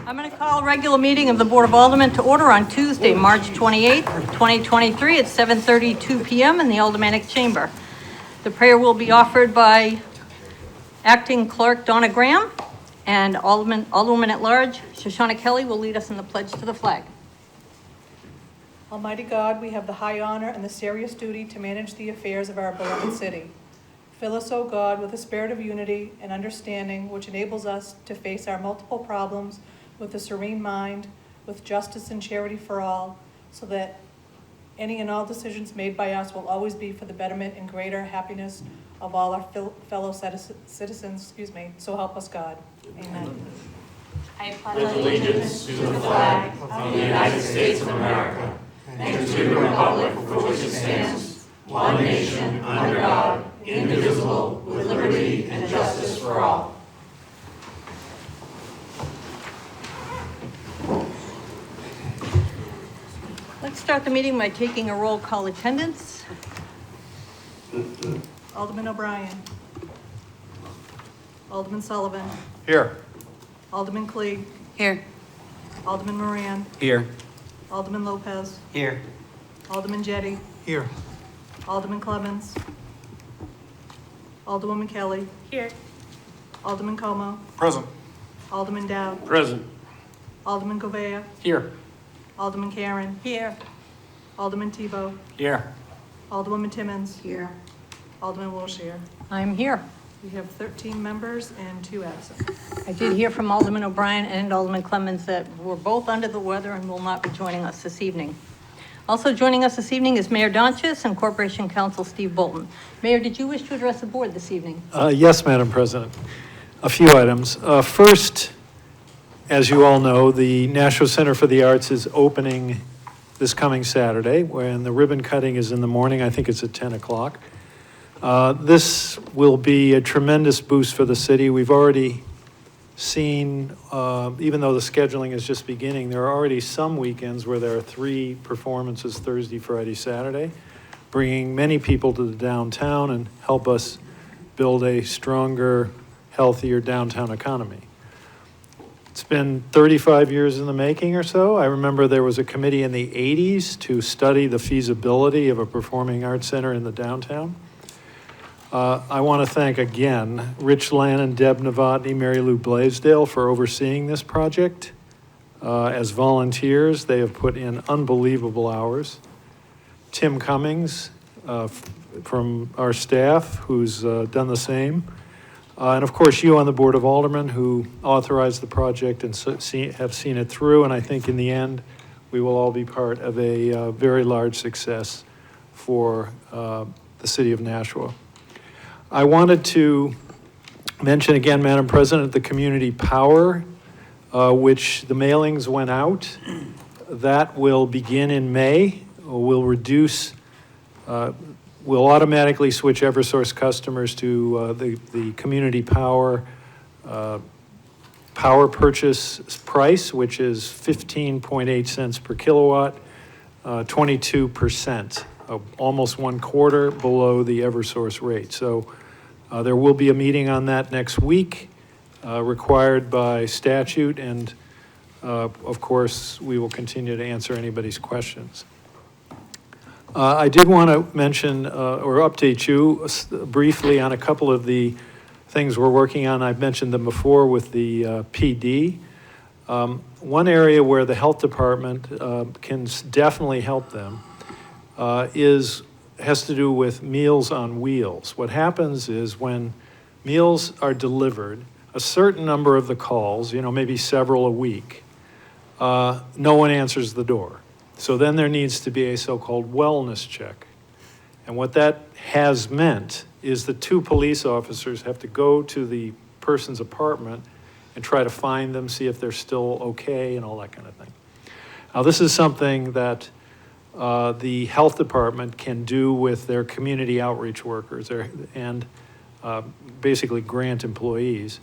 I'm going to call a regular meeting of the Board of Aldermen to order on Tuesday, March 28th, 2023 at 7:32 p.m. in the Aldermanic Chamber. The prayer will be offered by Acting Clerk Donna Graham, and Alderman at Large Shoshana Kelly will lead us in the pledge to the flag. Almighty God, we have the high honor and the serious duty to manage the affairs of our beloved city. Fill us, O God, with a spirit of unity and understanding which enables us to face our multiple problems with a serene mind, with justice and charity for all, so that any and all decisions made by us will always be for the betterment and greater happiness of all our fellow citizens. So help us God. Amen. I pledge allegiance to the flag of the United States of America and to the republic for which it stands, one nation, under God, indivisible, with liberty and justice for all. Let's start the meeting by taking a roll call attendance. Alderman O'Brien. Alderman Sullivan. Here. Alderman Clegg. Here. Alderman Moran. Here. Alderman Lopez. Here. Alderman Jettie. Here. Alderman Clemens. Alderwoman Kelly. Here. Alderman Como. Present. Alderman Dowd. Present. Alderman Govea. Here. Alderman Karen. Here. Alderman Tebow. Here. Alderwoman Timmons. Here. Alderman Wilshire. I'm here. We have 13 members and 2 absent. I did hear from Alderman O'Brien and Alderman Clemens that we're both under the weather and will not be joining us this evening. Also joining us this evening is Mayor Donchis and Corporation Counsel Steve Bolton. Mayor, did you wish to address the board this evening? Yes, Madam President. A few items. First, as you all know, the National Center for the Arts is opening this coming Saturday, when the ribbon cutting is in the morning. I think it's at 10 o'clock. This will be a tremendous boost for the city. We've already seen, even though the scheduling is just beginning, there are already some weekends where there are 3 performances, Thursday, Friday, Saturday, bringing many people to the downtown and help us build a stronger, healthier downtown economy. It's been 35 years in the making or so. I remember there was a committee in the 80s to study the feasibility of a performing arts center in the downtown. I want to thank again Rich Lannon, Deb Novotny, Mary Lou Blaisdell for overseeing this project. As volunteers, they have put in unbelievable hours. Tim Cummings from our staff, who's done the same. And of course, you on the Board of Aldermen who authorized the project and have seen it through. And I think in the end, we will all be part of a very large success for the city of Nashua. I wanted to mention again, Madam President, the community power, which the mailings went out. That will begin in May. Will reduce, will automatically switch Eversource customers to the community power power purchase price, which is 15.8 cents per kilowatt, 22%, almost 1/4 below the Eversource rate. So there will be a meeting on that next week, required by statute, and of course, we will continue to answer anybody's questions. I did want to mention or update you briefly on a couple of the things we're working on. I've mentioned them before with the PD. One area where the health department can definitely help them has to do with Meals on Wheels. What happens is when meals are delivered, a certain number of the calls, maybe several a week, no one answers the door. So then there needs to be a so-called wellness check. And what that has meant is the 2 police officers have to go to the person's apartment and try to find them, see if they're still okay and all that kind of thing. Now, this is something that the health department can do with their community outreach workers and basically grant employees.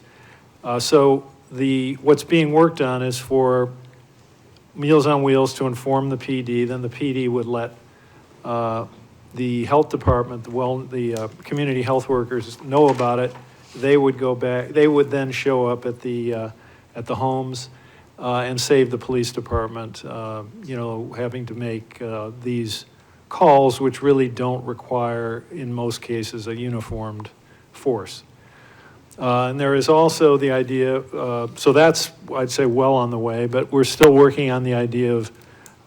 So what's being worked on is for Meals on Wheels to inform the PD, then the PD would let the health department, the community health workers know about it. They would go back, they would then show up at the homes and save the police department, having to make these calls, which really don't require, in most cases, a uniformed force. And there is also the idea, so that's, I'd say, well on the way, but we're still working on the idea of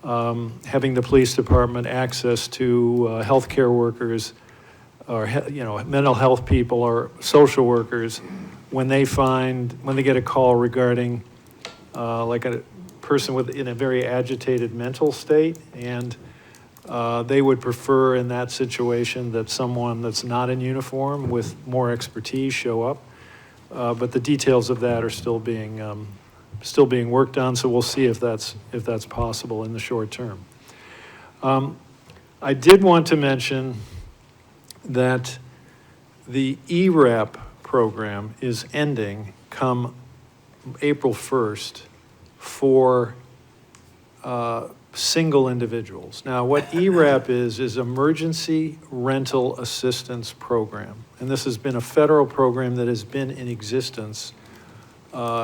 having the police department access to healthcare workers or, mental health people or social workers when they get a call regarding like a person in a very agitated mental state, and they would prefer in that situation that someone that's not in uniform with more expertise show up. But the details of that are still being worked on, so we'll see if that's possible in the short term. I did want to mention that the ERAP program is ending come April 1st for single individuals. Now, what ERAP is Emergency Rental Assistance Program. And this has been a federal program that has been in existence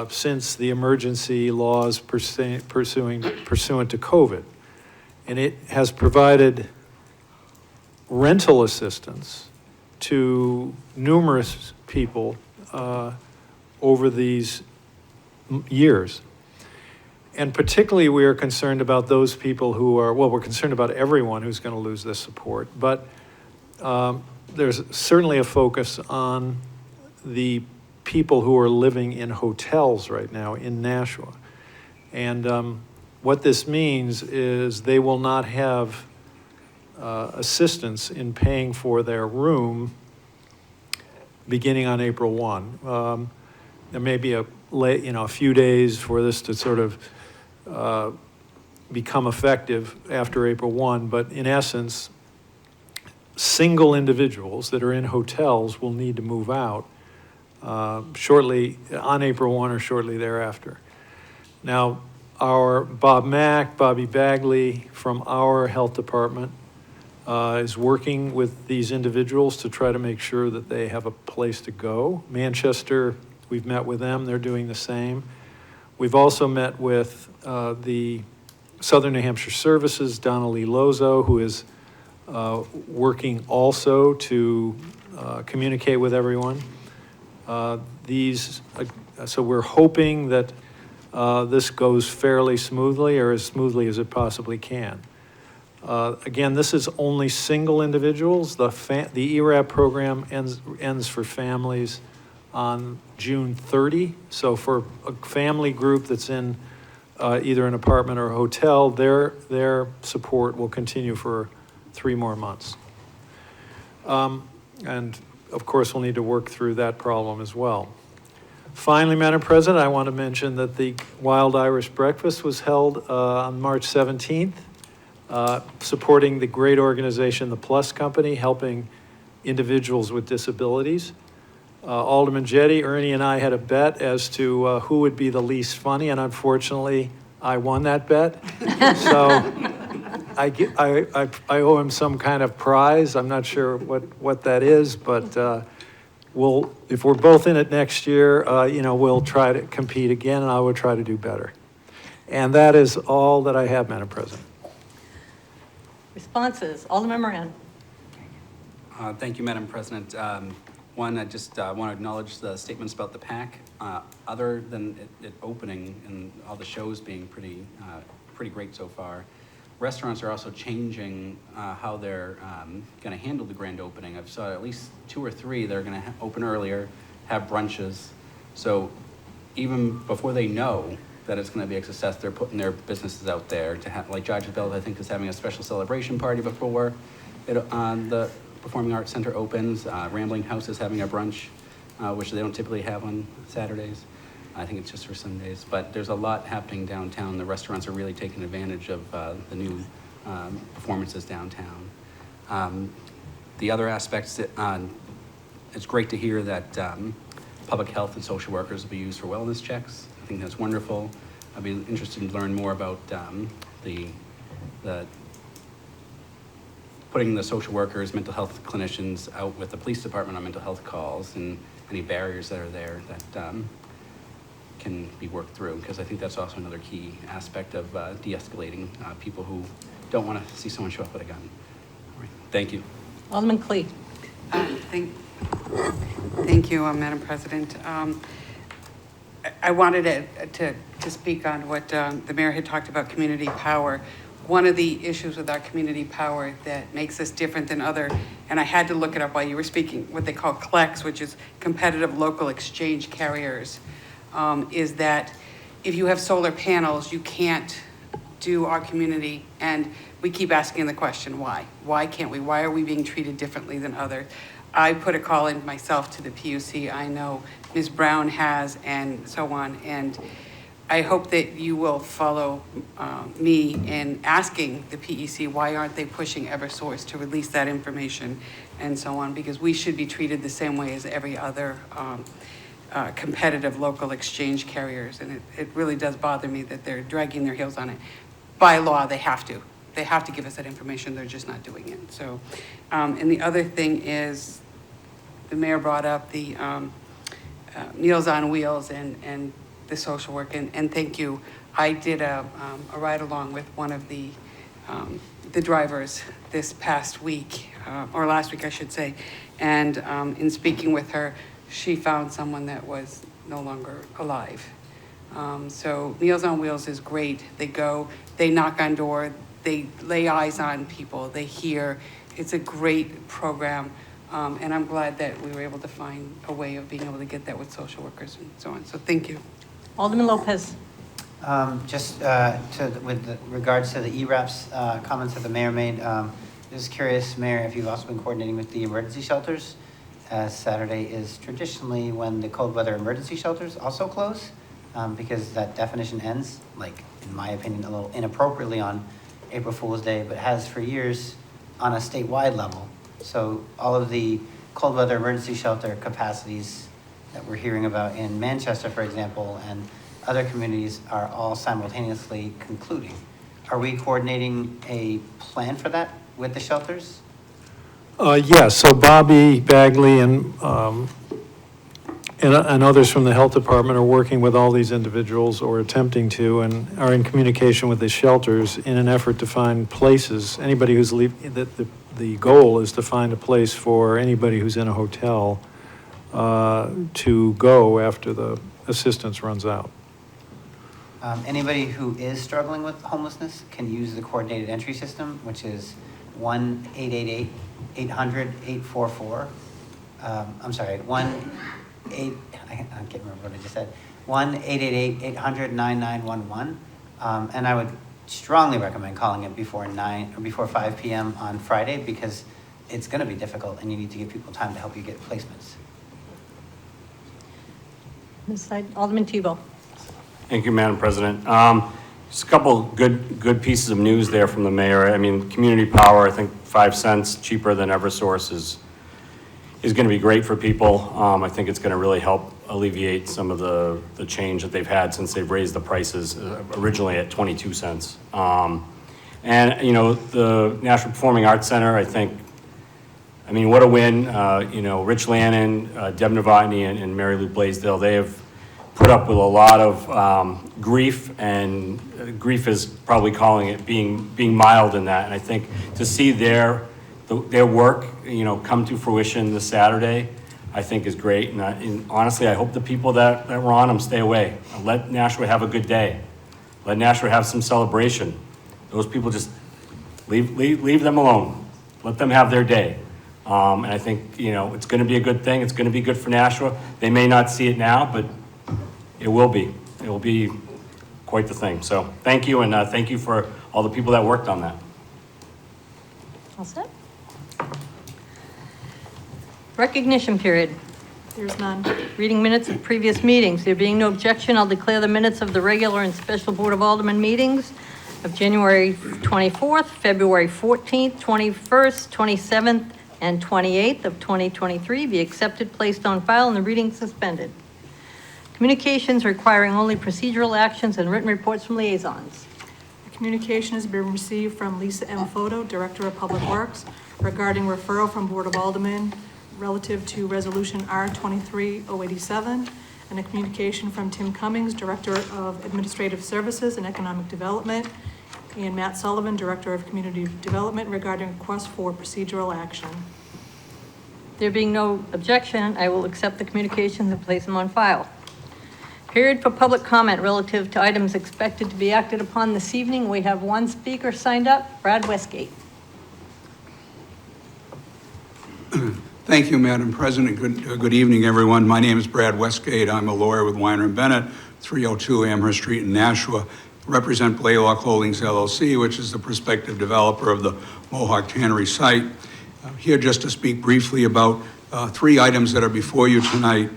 since the emergency laws pursuant to COVID. And it has provided rental assistance to numerous people over these years. And particularly, we are concerned about those people who are, we're concerned about everyone who's going to lose this support, but there's certainly a focus on the people who are living in hotels right now in Nashua. And what this means is they will not have assistance in paying for their room beginning on April 1. There may be a few days for this to sort of become effective after April 1, but in essence, single individuals that are in hotels will need to move out shortly on April 1 or shortly thereafter. Now, our Bobby Bagley from our health department is working with these individuals to try to make sure that they have a place to go. Manchester, we've met with them, they're doing the same. We've also met with the Southern New Hampshire Services, Donna Lee Lozo, who is working also to communicate with everyone. So we're hoping that this goes fairly smoothly, or as smoothly as it possibly can. Again, this is only single individuals. The ERAP program ends for families on June 30. So for a family group that's in either an apartment or a hotel, their support will continue for 3 more months. And of course, we'll need to work through that problem as well. Finally, Madam President, I want to mention that the Wild Irish Breakfast was held on March 17th, supporting the great organization, the Plus Company, helping individuals with disabilities. Alderman Jetty, Ernie, and I had a bet as to who would be the least funny, and unfortunately, I won that bet. So I owe him some kind of prize. I'm not sure what that is, but if we're both in it next year, we'll try to compete again, and I will try to do better. And that is all that I have, Madam President. Responses. Alderman Moran. Thank you, Madam President. One, I just want to acknowledge the statements about the PAC. Other than it opening and all the shows being pretty great so far, restaurants are also changing how they're going to handle the grand opening. I've saw at least 2 or 3 that are going to open earlier, have brunches. So even before they know that it's going to be a success, they're putting their businesses out there to have, like Judge Bell, I think, is having a special celebration party before the Performing Arts Center opens. Rambling House is having a brunch, which they don't typically have on Saturdays. I think it's just for Sundays. But there's a lot happening downtown. The restaurants are really taking advantage of the new performances downtown. The other aspects, it's great to hear that public health and social workers will be used for wellness checks. I think that's wonderful. I'd be interested to learn more about the putting the social workers, mental health clinicians out with the police department on mental health calls and any barriers that are there that can be worked through, because I think that's also another key aspect of de-escalating people who don't want to see someone show up with a gun. All right. Thank you. Alderman Clee. Thank you, Madam President. I wanted to speak on what the mayor had talked about, community power. One of the issues with our community power that makes us different than other, and I had to look it up while you were speaking, what they call CLECs, which is competitive local exchange carriers, is that if you have solar panels, you can't do our community, and we keep asking the question, why? Why can't we? Why are we being treated differently than others? I put a call in myself to the PUC. I know Ms. Brown has, and so on, and I hope that you will follow me in asking the PEC why aren't they pushing Eversource to release that information and so on, because we should be treated the same way as every other competitive local exchange carriers, and it really does bother me that they're dragging their heels on it. By law, they have to. They have to give us that information. They're just not doing it. So, and the other thing is, the mayor brought up the Meals on Wheels and the social work, and thank you. I did a ride along with one of the drivers this past week, or last week I should say, and in speaking with her, she found someone that was no longer alive. So Meals on Wheels is great. They go, they knock on door, they lay eyes on people, they hear. It's a great program. And I'm glad that we were able to find a way of being able to get that with social workers and so on. So thank you. Alderman Lopez. With regards to the ERAPS comments that the mayor made, just curious, Mayor, if you've also been coordinating with the emergency shelters. Saturday is traditionally when the cold weather emergency shelters also close, because that definition ends, like, in my opinion, a little inappropriately on April Fool's Day, but has for years on a statewide level. So all of the cold weather emergency shelter capacities that we're hearing about in Manchester, for example, and other communities are all simultaneously concluding. Are we coordinating a plan for that with the shelters? Yes, so Bobby Bagley and others from the health department are working with all these individuals, or attempting to, and are in communication with the shelters in an effort to find places. Anybody who's leaving, the goal is to find a place for anybody who's in a hotel to go after the assistance runs out. Anybody who is struggling with homelessness can use the coordinated entry system, which is 1-888-800-844. I'm sorry, I can't remember what I just said. 1-888-800-9911. And I would strongly recommend calling it before 5 p.m. on Friday, because it's going to be difficult and you need to give people time to help you get placements. This side, Alderman Tebow. Thank you, Madam President. Just a couple good pieces of news there from the mayor. I mean, community power, I think 5 cents cheaper than Eversource is going to be great for people. I think it's going to really help alleviate some of the change that they've had since they've raised the prices originally at 22 cents. And, you know, the National Performing Arts Center, I mean, what a win. You know, Rich Lannon, Deb Novotny, and Mary Lou Blaisdell, they have put up with a lot of grief, and grief is probably calling it being mild in that. And I think to see their work, you know, come to fruition this Saturday, I think is great. And honestly, I hope the people that were on them stay away. Let Nashua have a good day. Let Nashua have some celebration. Those people, just leave them alone. Let them have their day. And I think, you know, it's going to be a good thing. It's going to be good for Nashua. They may not see it now, but it will be. It will be quite the thing. So thank you, and thank you for all the people that worked on that. All set? Recognition period. There's none. Reading minutes of previous meetings. There being no objection, I'll declare the minutes of the regular and special Board of Aldermen meetings of January 24th, February 14th, 21st, 27th, and 28th of 2023 be accepted, placed on file, and the reading suspended. Communications requiring only procedural actions and written reports from liaisons. A communication has been received from Lisa M. Foto, Director of Public Works, regarding referral from Board of Aldermen relative to Resolution R 23-087, and a communication from Tim Cummings, Director of Administrative Services and Economic Development, and Matt Sullivan, Director of Community Development, regarding requests for procedural action. There being no objection, I will accept the communications and place them on file. Period for public comment relative to items expected to be acted upon this evening. We have one speaker signed up, Brad Westgate. Thank you, Madam President. Good evening, everyone. My name is Brad Westgate. I'm a lawyer with Weiner & Bennett, 302 Amherst Street in Nashua. Represent Blaylock Holdings LLC, which is the prospective developer of the Mohawk Tannery site. Here just to speak briefly about three items that are before you tonight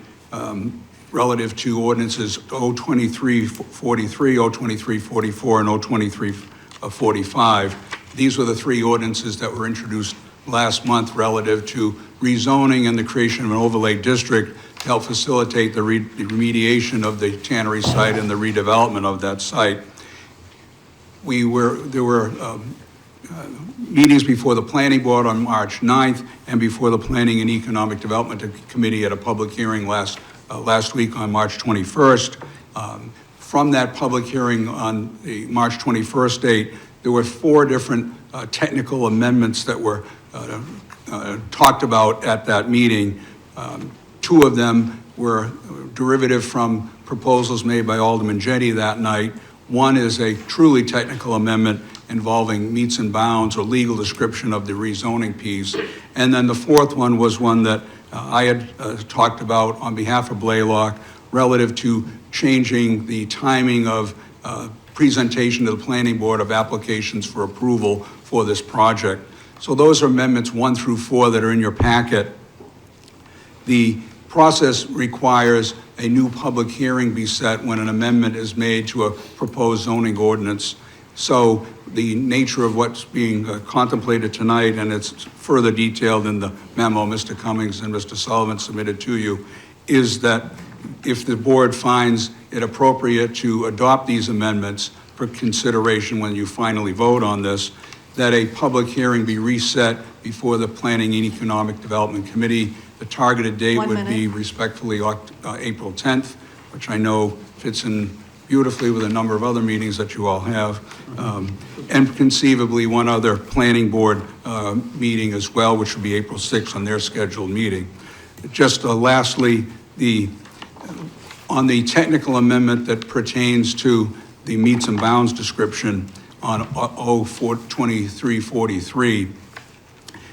relative to ordinances 02343, 02344, and 02345. These were the three ordinances that were introduced last month relative to rezoning and the creation of an overlay district to help facilitate the remediation of the tannery site and the redevelopment of that site. There were meetings before the Planning Board on March 9th and before the Planning and Economic Development Committee at a public hearing last week on March 21st. From that public hearing on the March 21st date, there were four different technical amendments that were talked about at that meeting. Two of them were derivative from proposals made by Alderman Jetty that night. One is a truly technical amendment involving meets and bounds or legal description of the rezoning piece. And then the fourth one was one that I had talked about on behalf of Blaylock relative to changing the timing of presentation to the Planning Board of applications for approval for this project. So those are amendments 1 through 4 that are in your packet. The process requires a new public hearing be set when an amendment is made to a proposed zoning ordinance. So the nature of what's being contemplated tonight, and it's further detailed in the memo Mr. Cummings and Mr. Sullivan submitted to you, is that if the board finds it appropriate to adopt these amendments for consideration when you finally vote on this, that a public hearing be reset before the Planning and Economic Development Committee. The targeted date would be respectfully April 10th, which I know fits in beautifully with a number of other meetings that you all have, and conceivably one other planning board meeting as well, which would be April 6th on their scheduled meeting. Just lastly, on the technical amendment that pertains to the meets and bounds description on 02343,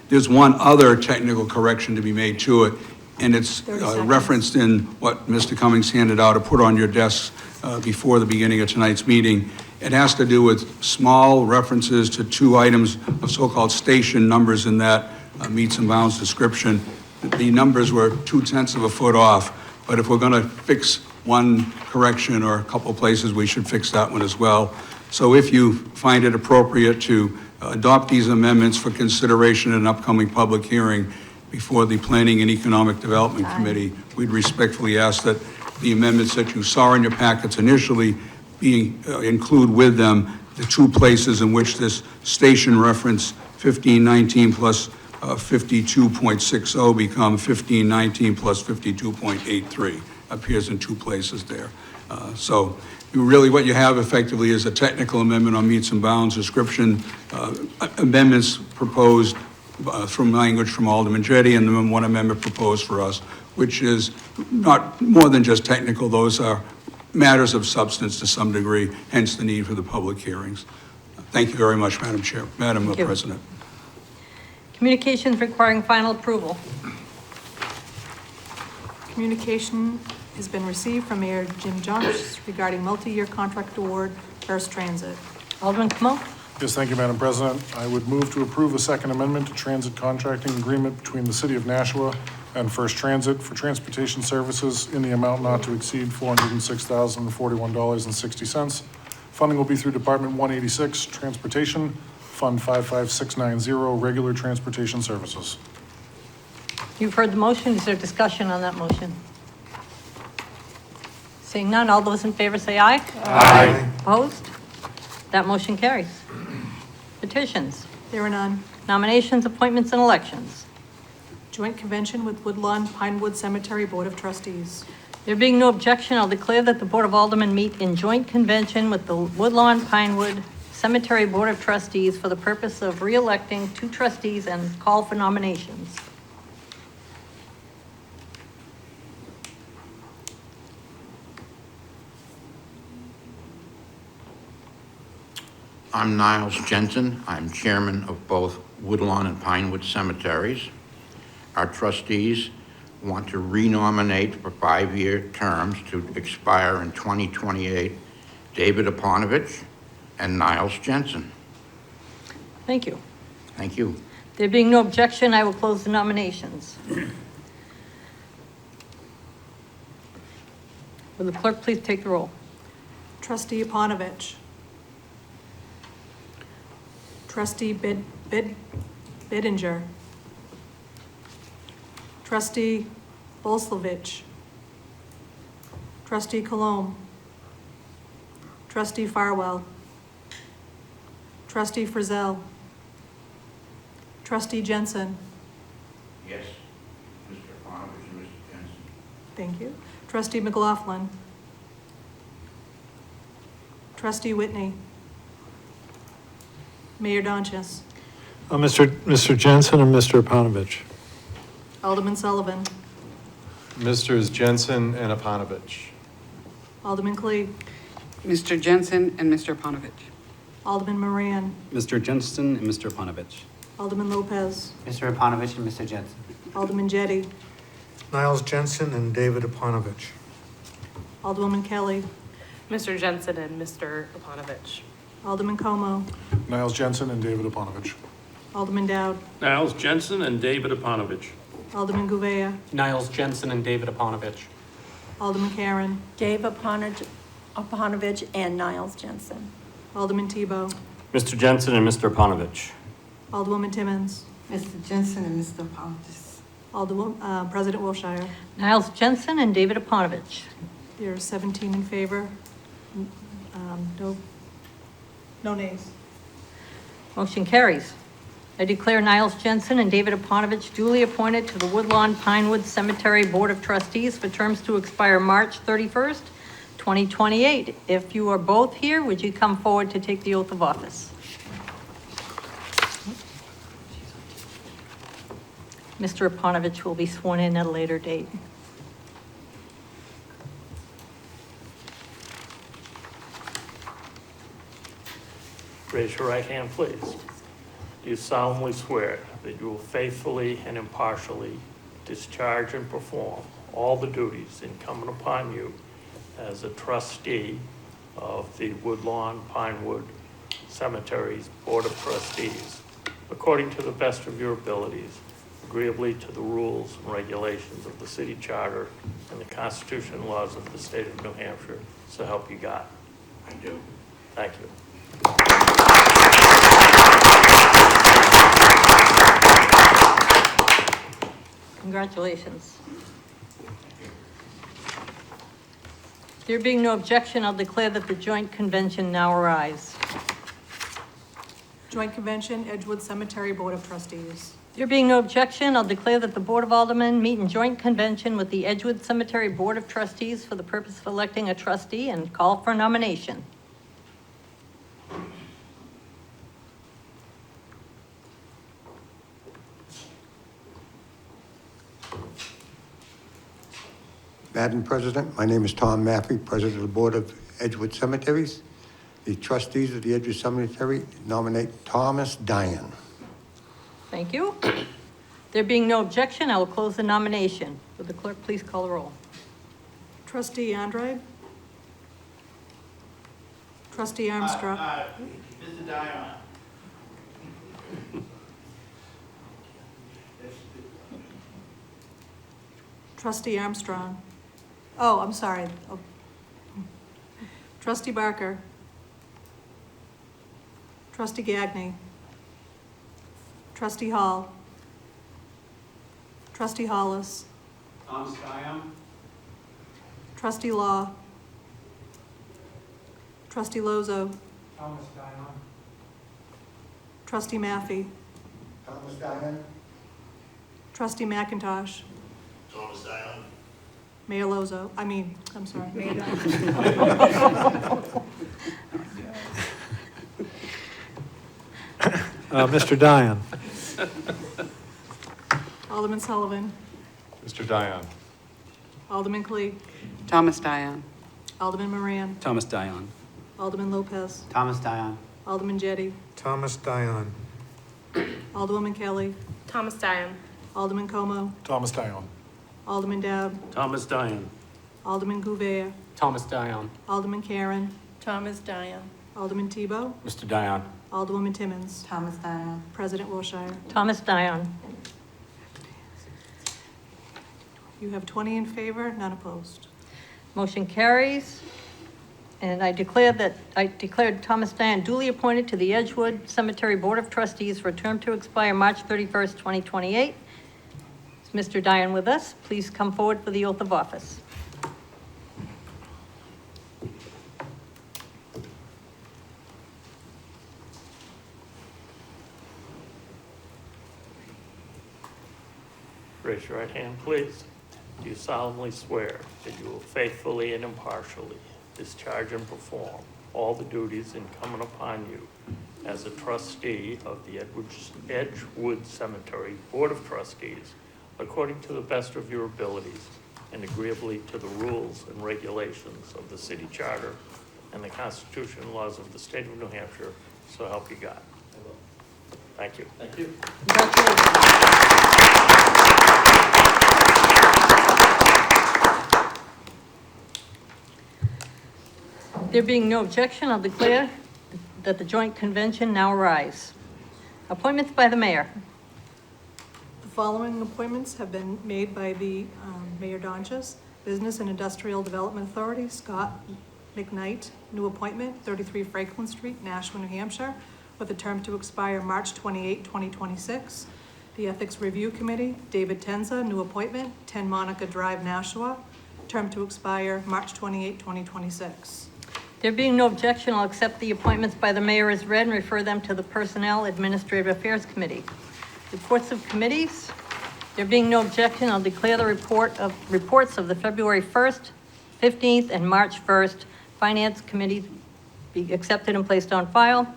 there's one other technical correction to be made to it, and it's referenced in what Mr. Cummings handed out or put on your desks before the beginning of tonight's meeting. It has to do with small references to two items of so-called station numbers in that meets and bounds description. The numbers were 0.2 of a foot off, but if we're going to fix one correction or a couple places, we should fix that one as well. So if you find it appropriate to adopt these amendments for consideration in an upcoming public hearing before the Planning and Economic Development Committee, we'd respectfully ask that the amendments that you saw in your packets initially include with them the two places in which this station reference 1519 plus 52.60 become 1519 plus 52.83. Appears in two places there. So really what you have effectively is a technical amendment on meets and bounds description, amendments proposed from language from Alderman Jetty, and then one amendment proposed for us, which is not more than just technical. Those are matters of substance to some degree, hence the need for the public hearings. Thank you very much, Madam Chair, Madam President. Communications requiring final approval. Communication has been received from Mayor Jim Jones regarding multi-year contract award, First Transit. Alderman Kamal. Yes, thank you, Madam President. I would move to approve the second amendment to transit contracting agreement between the City of Nashua and First Transit for transportation services in the amount not to exceed $406,041.60. Funding will be through Department 186, Transportation, Fund 55690, Regular Transportation Services. You've heard the motion. Is there discussion on that motion? Seeing none, all those in favor say aye. Aye. Opposed? That motion carries. Petitions. There are none. Nominations, appointments, and elections. Joint convention with Woodlawn Pinewood Cemetery Board of Trustees. There being no objection, I'll declare that the Board of Aldermen meet in joint convention with the Woodlawn Pinewood Cemetery Board of Trustees for the purpose of re-electing 2 trustees and call for nominations. I'm Niles Jensen. I'm chairman of both Woodlawn and Pinewood Cemeteries. Our trustees want to renominate for 5-year terms to expire in 2028 David Aponovich and Niles Jensen. Thank you. Thank you. There being no objection, I will close the nominations. Will the clerk please take the roll? Trustee Aponovich. Trustee Bidinger. Trustee Bolslovich. Trustee Colomb. Trustee Farwell. Trustee Frizzell. Trustee Jensen. Yes, Mr. Aponovich and Mr. Jensen. Thank you. Trustee McLaughlin. Trustee Whitney. Mayor Donches. Mr. Jensen and Mr. Aponovich. Alderman Sullivan. Misters Jensen and Aponovich. Alderman Cleve. Mr. Jensen and Mr. Panovich. Alderman Moran. Mr. Johnston and Mr. Panovich. Alderman Lopez. Mr. Aponovich and Mr. Jensen. Alderman Jettie. Niles Jensen and David Aponovich. Alderwoman Kelly. Mr. Jensen and Mr. Aponovich. Alderman Como. Niles Jensen and David Aponovich. Alderman Dowd. Niles Jensen and David Aponovich. Alderman Gouveia. Niles Jensen and David Aponovich. Alderman Karen. Dave Aponovich and Niles Jensen. Alderman Tebow. Mr. Jensen and Mr. Aponovich. Alderwoman Timmons. Mr. Jensen and Mr. Aponovich. President Wilshire. Niles Jensen and David Aponovich. There are 17 in favor. No nays. Motion carries. I declare Niles Jensen and David Aponovich duly appointed to the Woodlawn Pinewood Cemetery Board of Trustees for terms to expire March 31st, 2028. If you are both here, would you come forward to take the oath of office? Mr. Aponovich will be sworn in at a later date. Raise your right hand, please. Do you solemnly swear that you will faithfully and impartially discharge and perform all the duties incumbent upon you as a trustee of the Woodlawn Pinewood Cemeteries Board of Trustees, according to the best of your abilities, agreeably to the rules and regulations of the city charter and the Constitution and laws of the state of New Hampshire, so help you God? I do. Thank you. Congratulations. There being no objection, I'll declare that the joint convention now arise. Joint Convention, Edgewood Cemetery Board of Trustees. There being no objection, I'll declare that the Board of Aldermen meet in joint convention with the Edgewood Cemetery Board of Trustees for the purpose of electing a trustee and call for nomination. Madam President, my name is Tom Maffey, President of the Board of Edgewood Cemeteries. The trustees of the Edgewood Cemetery nominate Thomas Diane. Thank you. There being no objection, I will close the nomination. Would the clerk please call the roll? Trustee Andrade. Trustee Armstrong. Mr. Dion. Trustee Armstrong. Oh, I'm sorry. Oh. Trustee Barker. Trustee Gagné. Trustee Hall. Trustee Hollis. Thomas Diane. Trustee Law. Trustee Lozo. Thomas Diane. Trustee Maffey. Thomas Diane. Trustee McIntosh. Thomas Dion. Mayor Lozo, I'm sorry, Mayor Dunn. Mr. Dion. Alderman Sullivan, Mr. Dion. Alderman Clegg, Thomas Dion. Alderman Moran, Thomas Dion. Alderman Lopez, Thomas Dion. Alderman Jettie, Thomas Dion. Alderwoman Kelly, Thomas Dion. Alderman Como, Thomas Dion. Alderman Dowd, Thomas Dion. Alderman Gouveia, Thomas Dion. Alderman Karen, Thomas Dion. Alderman Tebow, Mr. Dion. Alderwoman Timmons, Thomas Dion. President Wilshire. Thomas Dion. You have 20 in favor, none opposed. Motion carries. And I declared Thomas Dion duly appointed to the Edgewood Cemetery Board of Trustees for a term to expire March 31st, 2028. Is Mr. Dion with us? Please come forward for the oath of office. Raise your right hand, please. Do you solemnly swear that you will faithfully and impartially discharge and perform all the duties incumbent upon you as a trustee of the Edgewood Cemetery Board of Trustees, according to the best of your abilities and agreeably to the rules and regulations of the city charter and the Constitution and laws of the state of New Hampshire, so help you God? I will. Thank you. Thank you. Congratulations. There being no objection, I'll declare that the joint convention now arise. Appointments by the mayor. The following appointments have been made by the Mayor Donchis. Business and Industrial Development Authority, Scott McKnight, new appointment, 33 Franklin Street, Nashua, New Hampshire, with a term to expire March 28, 2026. The Ethics Review Committee, David Tenza, new appointment, 10 Monica Drive, Nashua, term to expire March 28, 2026. There being no objection, I'll accept the appointments by the mayor as read and refer them to the Personnel Administrative Affairs Committee. Reports of committees. There being no objection, I'll declare the reports of the February 1st, 15th, and March 1st Finance Committee be accepted and placed on file.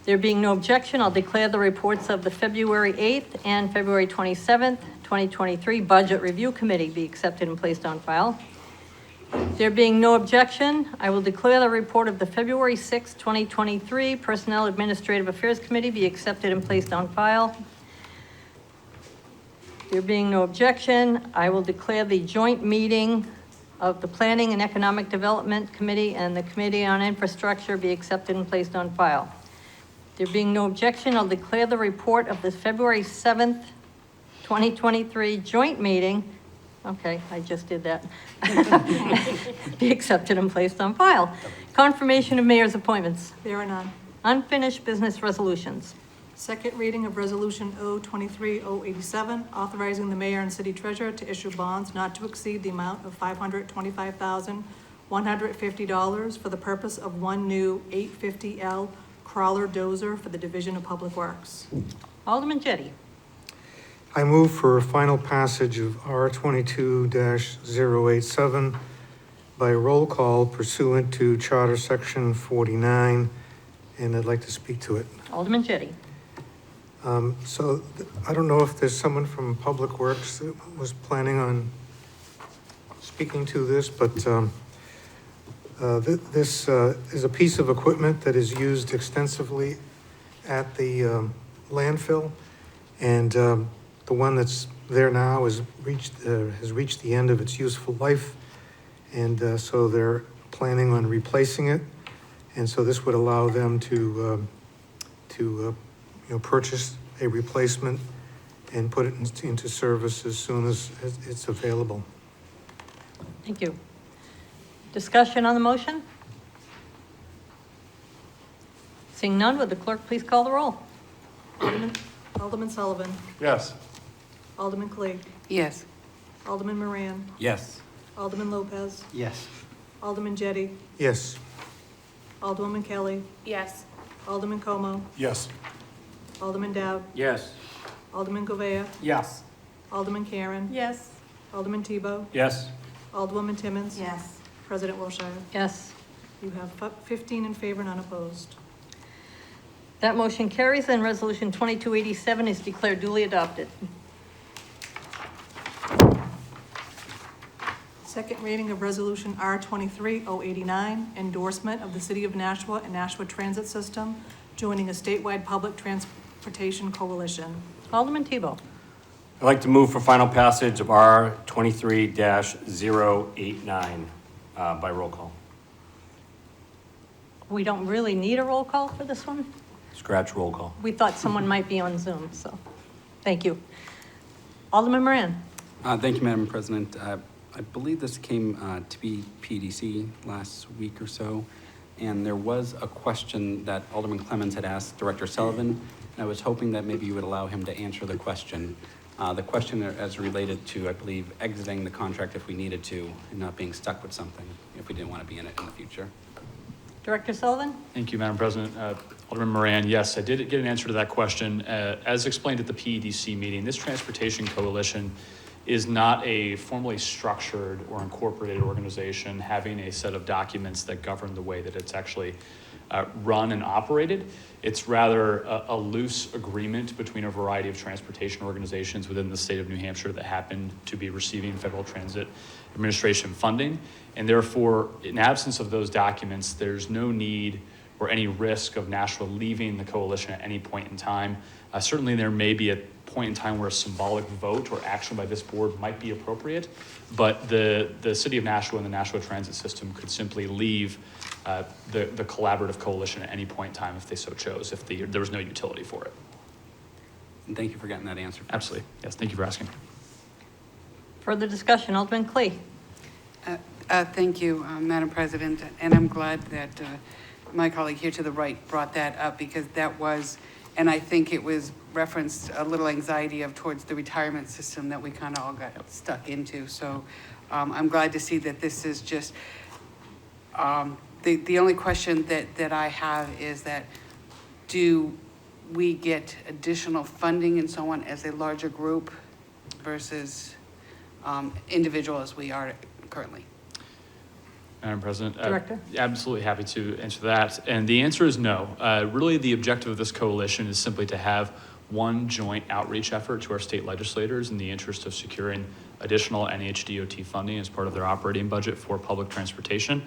There being no objection, I'll declare the reports of the February 8th and February 27th, 2023 Budget Review Committee be accepted and placed on file. There being no objection, I will declare the report of the February 6th, 2023 Personnel Administrative Affairs Committee be accepted and placed on file. There being no objection, I will declare the joint meeting of the Planning and Economic Development Committee and the Committee on Infrastructure be accepted and placed on file. There being no objection, I'll declare the report of the February 7th, 2023 joint meeting. Okay, I just did that. Be accepted and placed on file. Confirmation of mayor's appointments. There are none. Unfinished business resolutions. Second reading of Resolution O-23-087, authorizing the mayor and city treasurer to issue bonds not to exceed the amount of $525,150 for the purpose of one new 850L crawler dozer for the Division of Public Works. Alderman Jettie. I move for final passage of R22-087 by roll call pursuant to Charter Section 49, and I'd like to speak to it. Alderman Jettie. I don't know if there's someone from Public Works that was planning on speaking to this, but this is a piece of equipment that is used extensively at the landfill, and the one that's there now has reached the end of its useful life, and so they're planning on replacing it, and so this would allow them to purchase a replacement and put it into service as soon as it's available. Thank you. Discussion on the motion? Seeing none, would the clerk please call the roll? Alderman Sullivan, Yes. Alderman Clegg, Yes. Alderman Moran, Yes. Alderman Lopez, Yes. Alderman Jettie, Yes. Alderwoman Kelly, Yes. Alderman Como, Yes. Alderman Dowd, Yes. Alderman Gouveia, Yes. Alderman Karen, Yes. Alderman Tebow? Yes. Alderwoman Timmons? Yes. President Wilshire? Yes. You have 15 in favor, none opposed. That motion carries, and Resolution 2287 is declared duly adopted. Second reading of Resolution R-23-089, endorsement of the City of Nashua and Nashua Transit System, joining a statewide public transportation coalition. Alderman Tebow. I'd like to move for final passage of R 23-089 by roll call. We don't really need a roll call for this one. Scratch roll call. We thought someone might be on Zoom, so thank you. Alderman Moran. Thank you, Madam President. I believe this came to be PDC last week or so, and there was a question that Alderman Clemens had asked Director Sullivan, and I was hoping that maybe you would allow him to answer the question. The question as related to, I believe, exiting the contract if we needed to and not being stuck with something if we didn't want to be in it in the future. Director Sullivan? Thank you, Madam President. Alderman Moran, yes, I did get an answer to that question. As explained at the PEDC meeting, this transportation coalition is not a formally structured or incorporated organization having a set of documents that govern the way that it's actually run and operated. It's rather a loose agreement between a variety of transportation organizations within the state of New Hampshire that happen to be receiving Federal Transit Administration funding. And therefore, in absence of those documents, there's no need or any risk of Nashua leaving the coalition at any point in time. Certainly there may be a point in time where a symbolic vote or action by this board might be appropriate, but the city of Nashua and the Nashua Transit System could simply leave the collaborative coalition at any point in time if they so chose, if there was no utility for it. And thank you for getting that answer. Absolutely. Yes, thank you for asking. Further discussion, Alderman Clee. Thank you, Madam President, and I'm glad that my colleague here to the right brought that up, because that was, and I think it was referenced a little anxiety towards the retirement system that we kind of all got stuck into. So I'm glad to see that this is just, the only question that I have is that, do we get additional funding and so on as a larger group versus individual as we are currently? Madam President. Director? Absolutely happy to answer that. And the answer is no. Really, the objective of this coalition is simply to have one joint outreach effort to our state legislators in the interest of securing additional NHDOT funding as part of their operating budget for public transportation.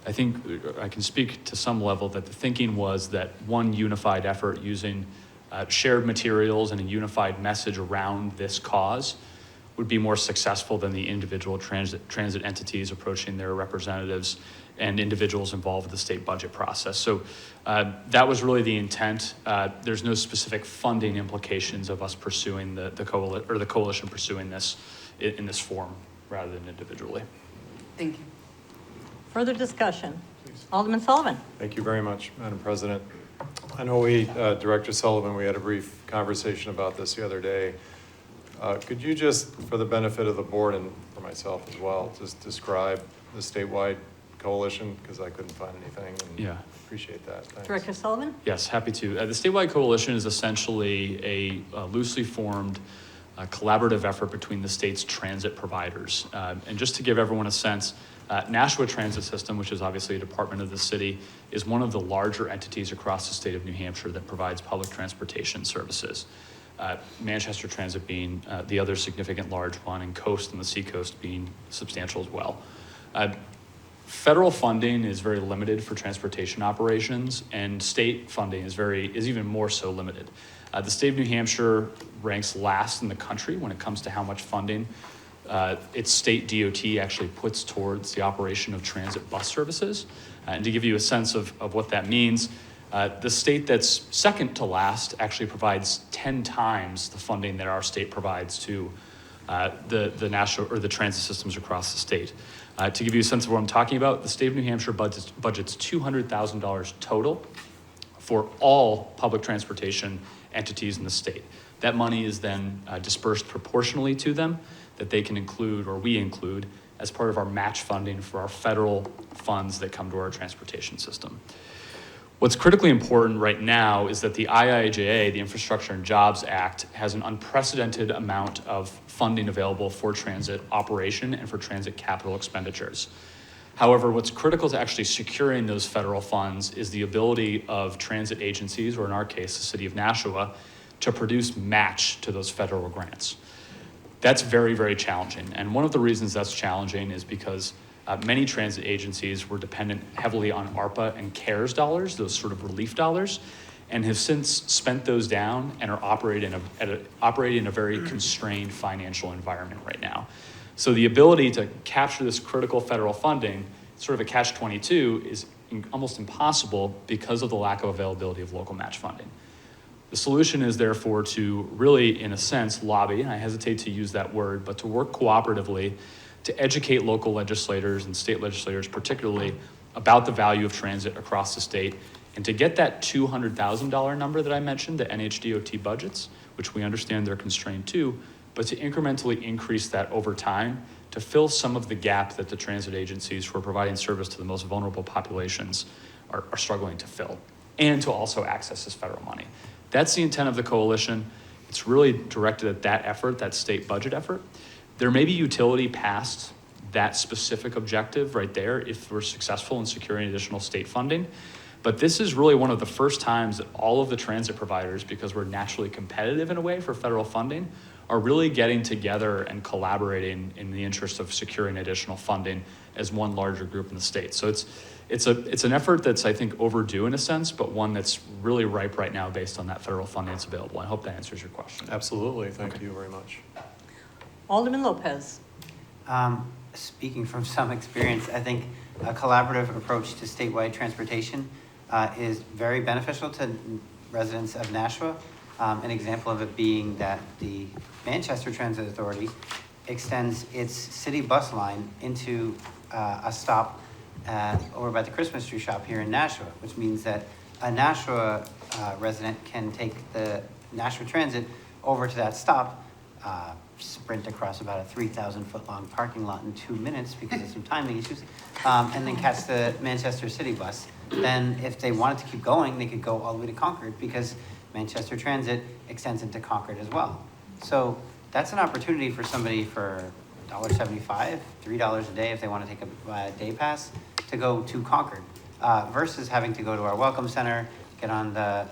I think I can speak to some level that the thinking was that one unified effort using shared materials and a unified message around this cause would be more successful than the individual transit entities approaching their representatives and individuals involved with the state budget process. So that was really the intent. There's no specific funding implications of us pursuing the coalition pursuing this in this form rather than individually. Thank you. Further discussion, Alderman Sullivan. Thank you very much, Madam President. I know Director Sullivan, we had a brief conversation about this the other day. Could you just, for the benefit of the board and for myself as well, just describe the statewide coalition, because I couldn't find anything, and Yeah. appreciate that. Thanks. Director Sullivan? Yes, happy to. The statewide coalition is essentially a loosely formed collaborative effort between the state's transit providers. And just to give everyone a sense, Nashua Transit System, which is obviously a department of the city, is one of the larger entities across the state of New Hampshire that provides public transportation services. Manchester Transit being the other significant large one, and Coast and the Seacoast being substantial as well. Federal funding is very limited for transportation operations, and state funding is even more so limited. The state of New Hampshire ranks last in the country when it comes to how much funding its state DOT actually puts towards the operation of transit bus services. And to give you a sense of what that means, the state that's second to last actually provides 10 times the funding that our state provides to the national or the transit systems across the state. To give you a sense of what I'm talking about, the state of New Hampshire budgets $200,000 total for all public transportation entities in the state. That money is then dispersed proportionally to them, that they can include, or we include, as part of our match funding for our federal funds that come to our transportation system. What's critically important right now is that the IIJA, the Infrastructure and Jobs Act, has an unprecedented amount of funding available for transit operation and for transit capital expenditures. However, what's critical to actually securing those federal funds is the ability of transit agencies, or in our case, the City of Nashua, to produce match to those federal grants. That's very, very challenging. And one of the reasons that's challenging is because many transit agencies were dependent heavily on ARPA and CARES dollars, those sort of relief dollars, and have since spent those down and are operating in a very constrained financial environment right now. So the ability to capture this critical federal funding, sort of a catch-22, is almost impossible because of the lack of availability of local match funding. The solution is therefore to really, in a sense, lobby, and I hesitate to use that word, but to work cooperatively to educate local legislators and state legislators particularly about the value of transit across the state, and to get that $200,000 number that I mentioned, the NHDOT budgets, which we understand they're constrained to, but to incrementally increase that over time to fill some of the gap that the transit agencies who are providing service to the most vulnerable populations are struggling to fill, and to also access this federal money. That's the intent of the coalition. It's really directed at that effort, that state budget effort. There may be utility past that specific objective right there if we're successful in securing additional state funding. But this is really one of the first times that all of the transit providers, because we're naturally competitive in a way for federal funding, are really getting together and collaborating in the interest of securing additional funding as one larger group in the state. So it's an effort that's, I think, overdue in a sense, but one that's really ripe right now based on that federal funding that's available. I hope that answers your question. Absolutely. Thank you very much. Alderman Lopez. Speaking from some experience, I think a collaborative approach to statewide transportation is very beneficial to residents of Nashua. An example of it being that the Manchester Transit Authority extends its city bus line into a stop over by the Christmas tree shop here in Nashua, which means that a Nashua resident can take the Nashua Transit over to that stop, sprint across about a 3,000-foot-long parking lot in 2 minutes because of some timing issues, and then catch the Manchester City bus. Then if they wanted to keep going, they could go all the way to Concord because Manchester Transit extends into Concord as well. So that's an opportunity for somebody for $1.75, $3 a day if they want to take a day pass to go to Concord, versus having to go to our Welcome Center, get on the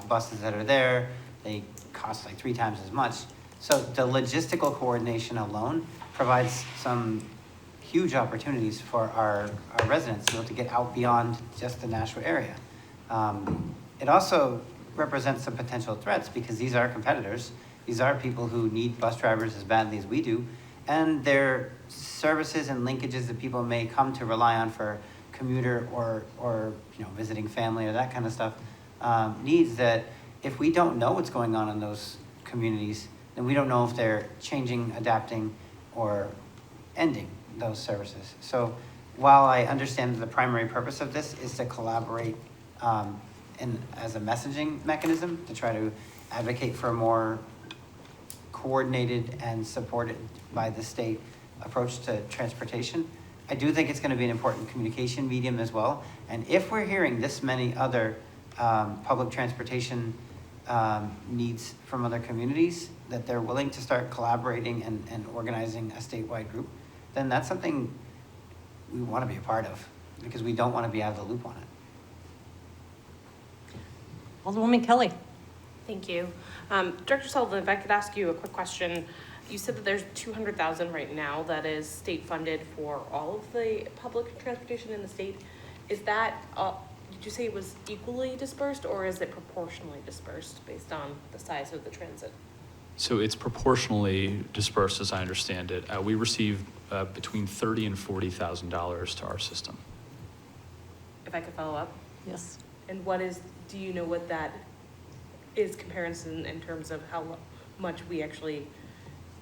buses that are there. They cost like 3 times as much. So the logistical coordination alone provides some huge opportunities for our residents to get out beyond just the Nashua area. It also represents some potential threats because these are competitors. These are people who need bus drivers as badly as we do, and they're services and linkages that people may come to rely on for commuter or visiting family or that kind of stuff, needs that if we don't know what's going on in those communities, then we don't know if they're changing, adapting, or ending those services. So while I understand that the primary purpose of this is to collaborate as a messaging mechanism to try to advocate for a more coordinated and supported by the state approach to transportation, I do think it's going to be an important communication medium as well. And if we're hearing this many other public transportation needs from other communities, that they're willing to start collaborating and organizing a statewide group, then that's something we want to be a part of because we don't want to be out of the loop on it. Alderwoman Kelly. Thank you. Director Sullivan, if I could ask you a quick question. You said that there's $200,000 right now that is state funded for all of the public transportation in the state. Is that, did you say it was equally dispersed or is it proportionally dispersed based on the size of the transit? So it's proportionally dispersed as I understand it. We receive between $30,000 and $40,000 to our system. If I could follow up? Yes. And do you know what that is comparison in terms of how much we actually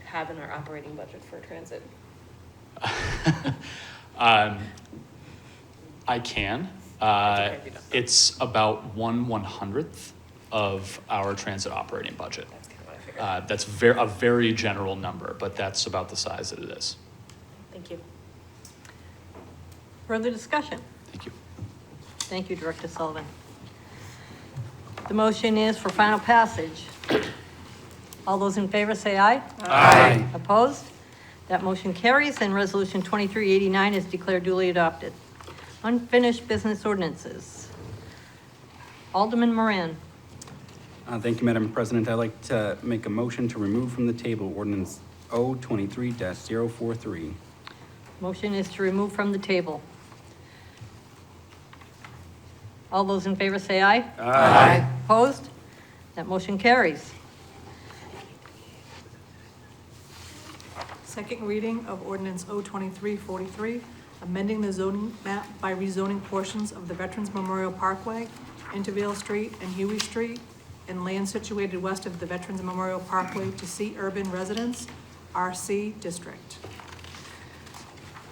have in our operating budget for transit? I can. It's about 1/100th of our transit operating budget. That's kind of what I figured. That's a very general number, but that's about the size that it is. Thank you. Further discussion? Thank you. Thank you, Director Sullivan. The motion is for final passage. All those in favor say aye. Aye. Opposed? That motion carries, and Resolution 2389 is declared duly adopted. Unfinished business ordinances. Alderman Moran. Thank you, Madam President. I'd like to make a motion to remove from the table ordinance O23-043. Motion is to remove from the table. All those in favor say aye. Aye. Opposed? That motion carries. Second reading of ordinance O2343, amending the zoning map by rezoning portions of the Veterans Memorial Parkway, Intervale Street and Huey Street, and land situated west of the Veterans Memorial Parkway to C Urban Residence, RC District.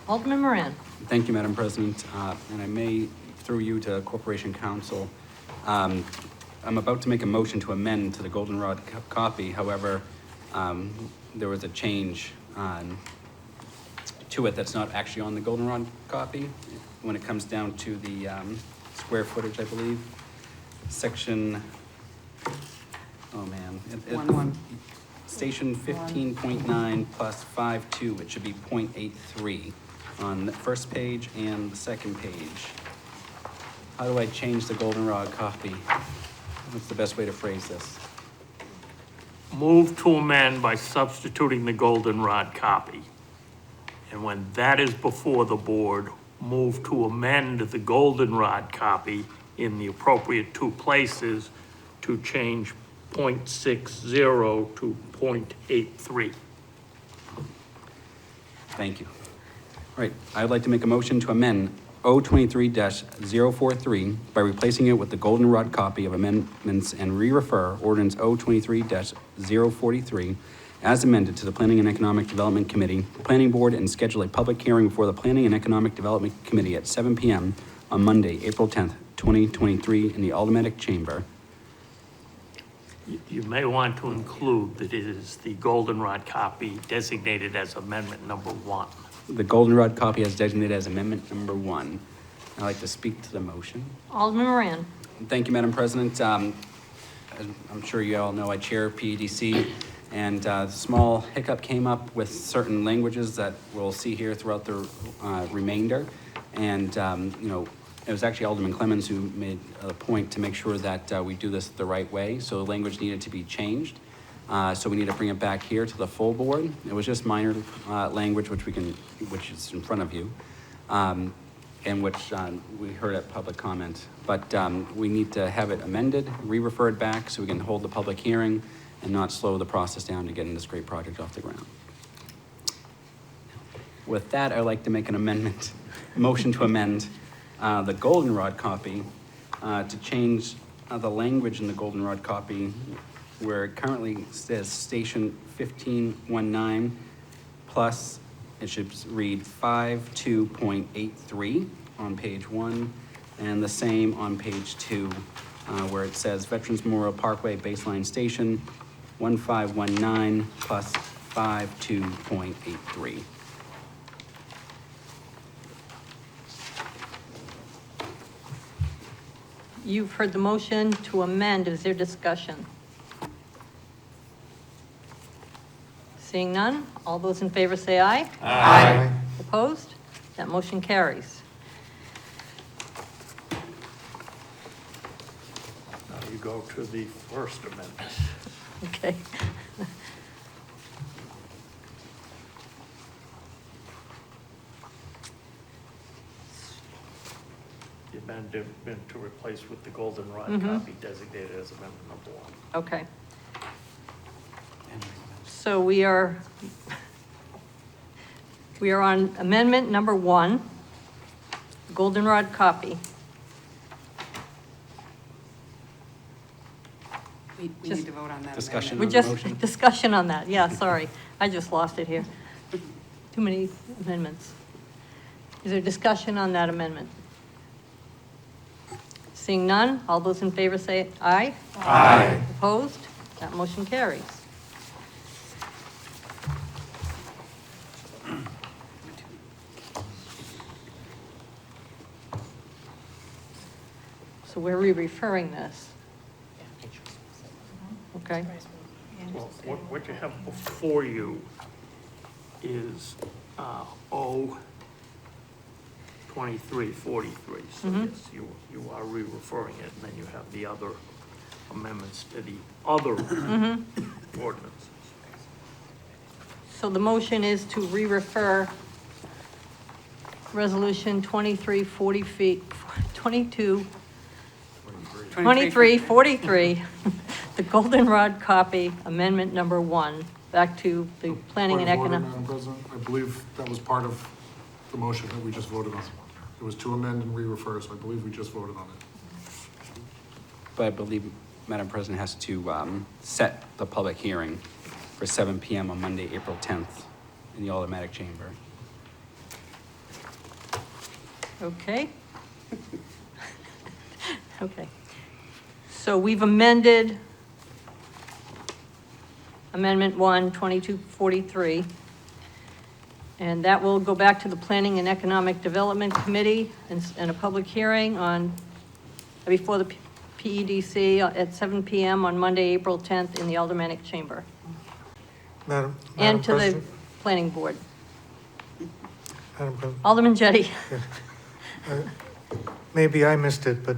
Alderman Moran. Thank you, Madam President. And I may, through you to Corporation Counsel, I'm about to make a motion to amend to the goldenrod copy. However, there was a change to it that's not actually on the goldenrod copy when it comes down to the square footage, I believe. Section, oh man. Station 15.9 plus 5.2, it should be 0.83 on the first page and the second page. How do I change the goldenrod copy? What's the best way to phrase this? Move to amend by substituting the goldenrod copy. And when that is before the board, move to amend the goldenrod copy in the appropriate two places to change 0.60 to 0.83. Thank you. All right, I'd like to make a motion to amend O23-043 by replacing it with the goldenrod copy of amendments and re-refer ordinance O23-043 as amended to the Planning and Economic Development Committee, Planning Board, and schedule a public hearing before the Planning and Economic Development Committee at 7 p.m. on Monday, April 10th, 2023 in the Aldermen chamber. You may want to include that it is the goldenrod copy designated as amendment number 1. The goldenrod copy is designated as amendment number 1. I'd like to speak to the motion. Alderman Moran. Thank you, Madam President. As I'm sure you all know, I chair PEDC, and a small hiccup came up with certain languages that we'll see here throughout the remainder. And, it was actually Alderman Clemens who made a point to make sure that we do this the right way. So the language needed to be changed. So we need to bring it back here to the full board. It was just minor language, which is in front of you, and which we heard at public comment. But we need to have it amended, re-referred back so we can hold the public hearing and not slow the process down to getting this great project off the ground. With that, I'd like to make an amendment, motion to amend the goldenrod copy to change the language in the goldenrod copy where it currently says station 1519 plus, it should read 52.83 on page 1, and the same on page 2 where it says Veterans Memorial Parkway Baseline Station 1519 plus 52.83. You've heard the motion to amend. Is there discussion? Seeing none, all those in favor say aye. Aye. Opposed? That motion carries. Now you go to the first amendment. Okay. The amendment to replace with the goldenrod copy designated as amendment number 1. Okay. So we are on amendment number 1, goldenrod copy. We need to vote on that. Discussion. We On the just, motion? discussion on that, yeah, sorry. I just lost it here. Too many amendments. Is there discussion on that amendment? Seeing none, all those in favor say aye. Aye. Opposed? That motion carries. So where are we referring this? Okay. Well, what you have before you is O-2343. So yes, you are re-referring it, and then you have the other amendments to the other ordinances. So the motion is to re-refer Resolution 2343, the goldenrod copy, amendment number 1, back to the planning and Point of order, economic. Madam President, I believe that was part of the motion that we just voted on. It was to amend and re-refer, so I believe we just voted on it. But I believe Madam President has to set the public hearing for 7 PM on Monday, April 10th in the automatic chamber. Okay. Okay. So we've amended Amendment 1, 2243, and that will go back to the Planning and Economic Development Committee and a public hearing before the PEDC at 7 PM on Monday, April 10th in the Aldermanic Chamber, Madam and to the President? Planning Board. Madam President? Alderman Jettie. Maybe I missed it, but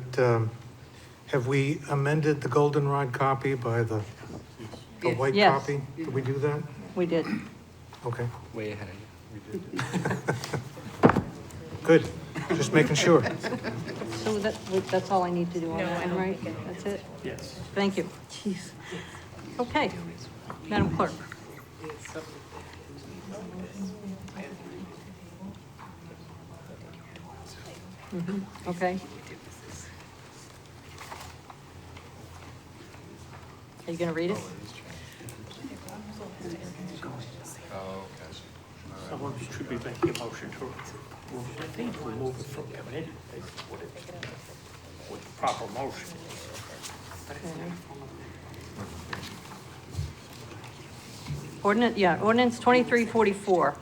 have we amended the goldenrod copy by the white Yes. copy? Did we do that? We did. Okay, Way ahead of you. good. Just making sure. So that's all I need to do on that one, right? That's it? Yes. Thank you. Jeez. Okay. Madam Clerk. Okay. Are you going to read it? Someone should be making a motion to, I think, remove it from committee, is what the proper motion is. Ordinance 2344.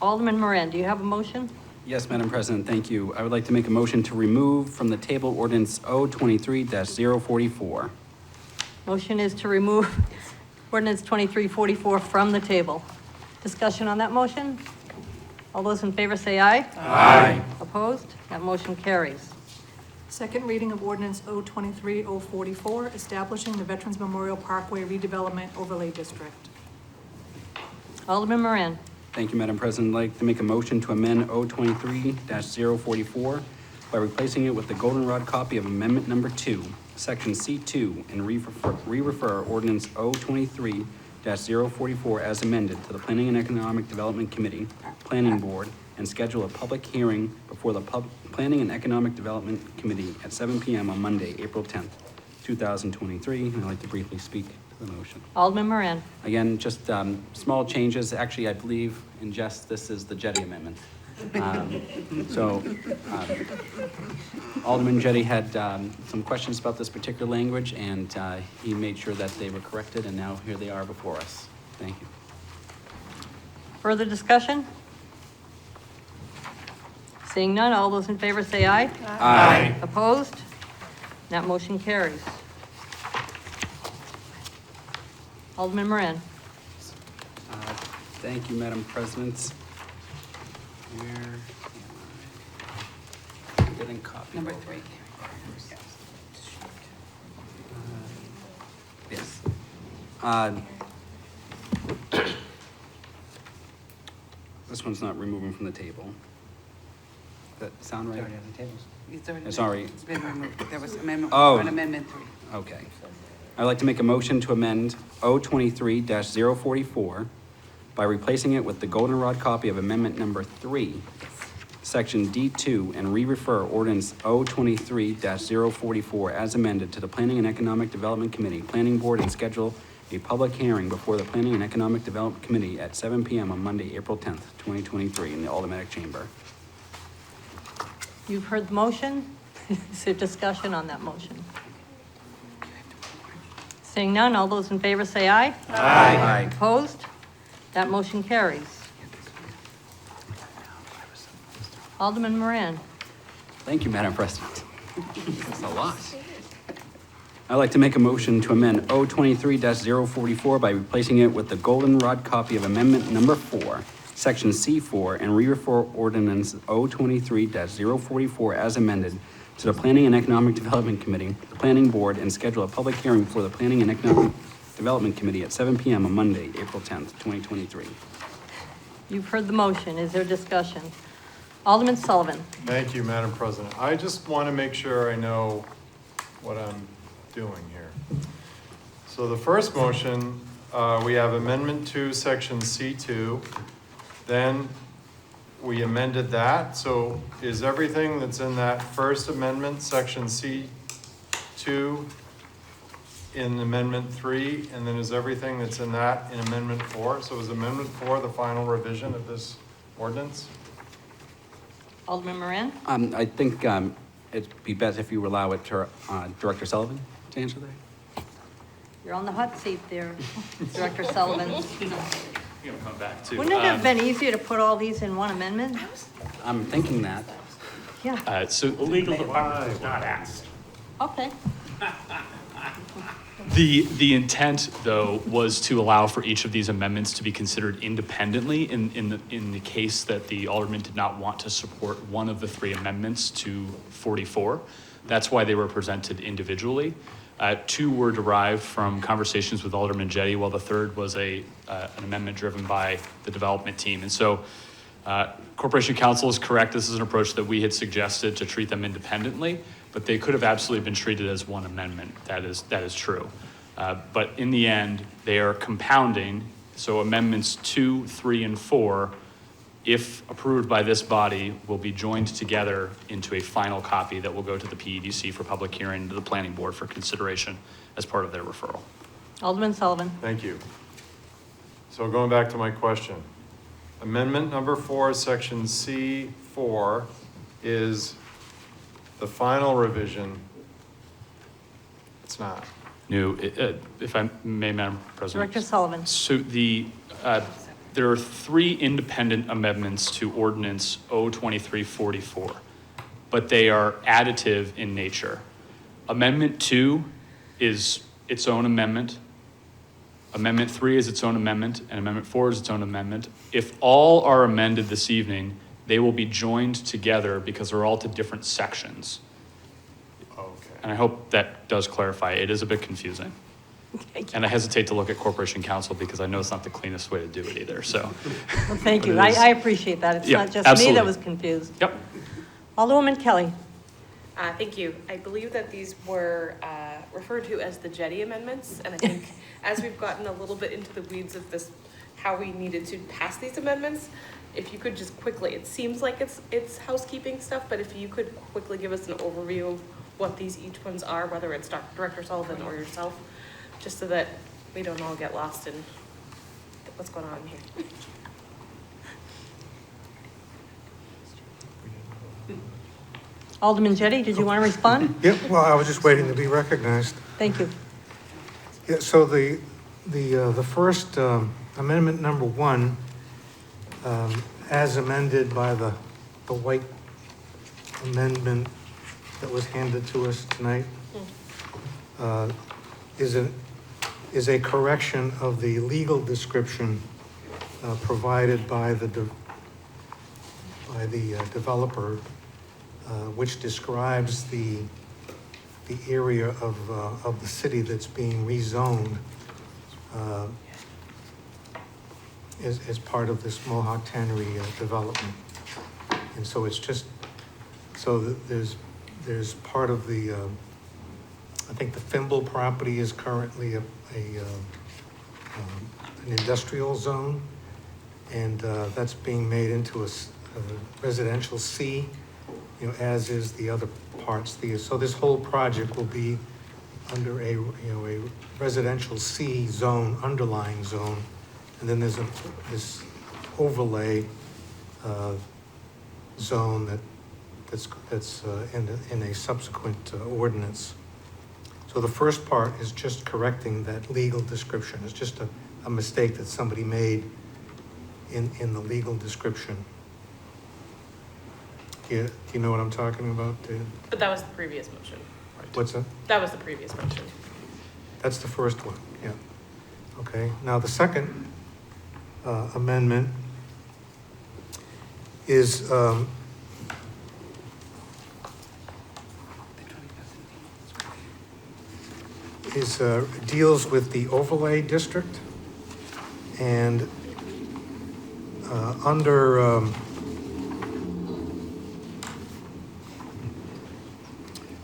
Alderman Moran, do you have a motion? Yes, Madam President, thank you. I would like to make a motion to remove from the table ordinance O23-044. Motion is to remove ordinance 2344 from the table. Discussion on that motion? All those in favor say aye. Aye. Opposed? That motion carries. Second reading of ordinance O-23-044, establishing the Veterans Memorial Parkway redevelopment overlay district. Alderman Moran. Thank you, Madam President. I'd like to make a motion to amend O23-044 by replacing it with the goldenrod copy of Amendment Number 2, Section C2, and re-refer ordinance O23-044 as amended to the Planning and Economic Development Committee, Planning Board, and schedule a public hearing before the Planning and Economic Development Committee at 7 PM on Monday, April 10th, 2023. And I'd like to briefly speak to the motion. Alderman Moran. Again, just small changes. Actually, I believe in jest, this is the Jettie Amendment. Alderman Jettie had some questions about this particular language, and he made sure that they were corrected, and now here they are before us. Thank you. Further discussion? Seeing none, all those in favor say aye. Aye. Opposed? That motion carries. Alderman Moran. Thank you, Madam President. Where am I? I'm getting copy. Number 3. Yes. This one's not removing from the table. Does that sound right? Sorry. It's been removed. There was amendment Oh. 1, amendment 3. Okay. I'd like to make a motion to amend O23-044 by replacing it with the goldenrod copy of Amendment Number 3, Section D2, and re-refer ordinance O23-044 as amended to the Planning and Economic Development Committee, Planning Board, and schedule a public hearing before the Planning and Economic Development Committee at 7 PM on Monday, April 10th, 2023, in the Aldermanic Chamber. You've heard the motion. Is there discussion on that motion? Seeing none, all those in favor say aye. Aye. Opposed? That motion carries. Alderman Moran. Thank you, Madam President. That's a lot. I'd like to make a motion to amend O23-044 by replacing it with the goldenrod copy of Amendment Number 4, Section C4, and re-refer ordinance O23-044 as amended to the Planning and Economic Development Committee, the Planning Board, and schedule a public hearing for the Planning and Economic Development Committee at 7 p.m. on Monday, April 10th, 2023. You've heard the motion. Is there discussion? Alderman Sullivan. Thank you, Madam President. I just want to make sure I know what I'm doing here. So the first motion, we have Amendment 2, Section C2. Then we amended that. So is everything that's in that first amendment, Section C2, in Amendment 3? And then is everything that's in that in Amendment 4? So is Amendment 4 the final revision of this ordinance? Alderman Moran. I think it'd be best if you allow it to Director Sullivan to answer that. You're on the hot seat there, Director Sullivan. Come back to. Wouldn't it have been easier to put all these in one amendment? I'm thinking that. Yeah. So legal department was not asked. Okay. The intent, though, was to allow for each of these amendments to be considered independently in the case that the alderman did not want to support one of the three amendments to 44. That's why they were presented individually. Two were derived from conversations with Alderman Jetty, while the third was an amendment driven by the development team. And so Corporation Counsel is correct. This is an approach that we had suggested to treat them independently, but they could have absolutely been treated as one amendment. That is true. But in the end, they are compounding. So amendments 2, 3, and 4, if approved by this body, will be joined together into a final copy that will go to the PEDC for public hearing to the Planning Board for consideration as part of their referral. Alderman Sullivan. Thank you. So going back to my question, Amendment Number 4, Section C4 is the final revision. It's not. No, if I may, Madam President. Director Sullivan. So there are three independent amendments to Ordinance O2344, but they are additive in nature. Amendment 2 is its own amendment. Amendment 3 is its own amendment, and Amendment 4 is its own amendment. If all are amended this evening, they will be joined together because they're all to different sections. Okay. And I hope that does clarify. It is a bit confusing. And I hesitate to look at Corporation Counsel because I know it's not the cleanest way to do it either, so. Well, thank you. I appreciate that. It's not just me that was confused. Yep. Alderwoman Kelly. Thank you. I believe that these were referred to as the Jetty amendments, and I think as we've gotten a little bit into the weeds of this, how we needed to pass these amendments, if you could just quickly, it seems like it's housekeeping stuff, but if you could quickly give us an overview of what each ones are, whether it's Director Sullivan or yourself, just so that we don't all get lost in what's going on here. Alderman Jetty, did you want to respond? Yeah, well, I was just waiting to be recognized. Thank you. Yeah, so the first amendment number 1, as amended by the white amendment that was handed to us tonight, is a correction of the legal description provided by the developer, which describes the area of the city that's being rezoned as part of this Mohawk Tannery development. And so it's just, so there's part of the, I think the Thimble property is currently an industrial zone, and that's being made into a residential C, as is the other parts. So this whole project will be under a residential C zone, underlying zone, and then there's this overlay zone that's in a subsequent ordinance. So the first part is just correcting that legal description. It's just a mistake that somebody made in the legal description. Do you know what I'm talking about, dude? But that was the previous motion. What's that? That was the previous motion. That's the first one, yeah. Okay, now the second amendment is deals with the overlay district, and under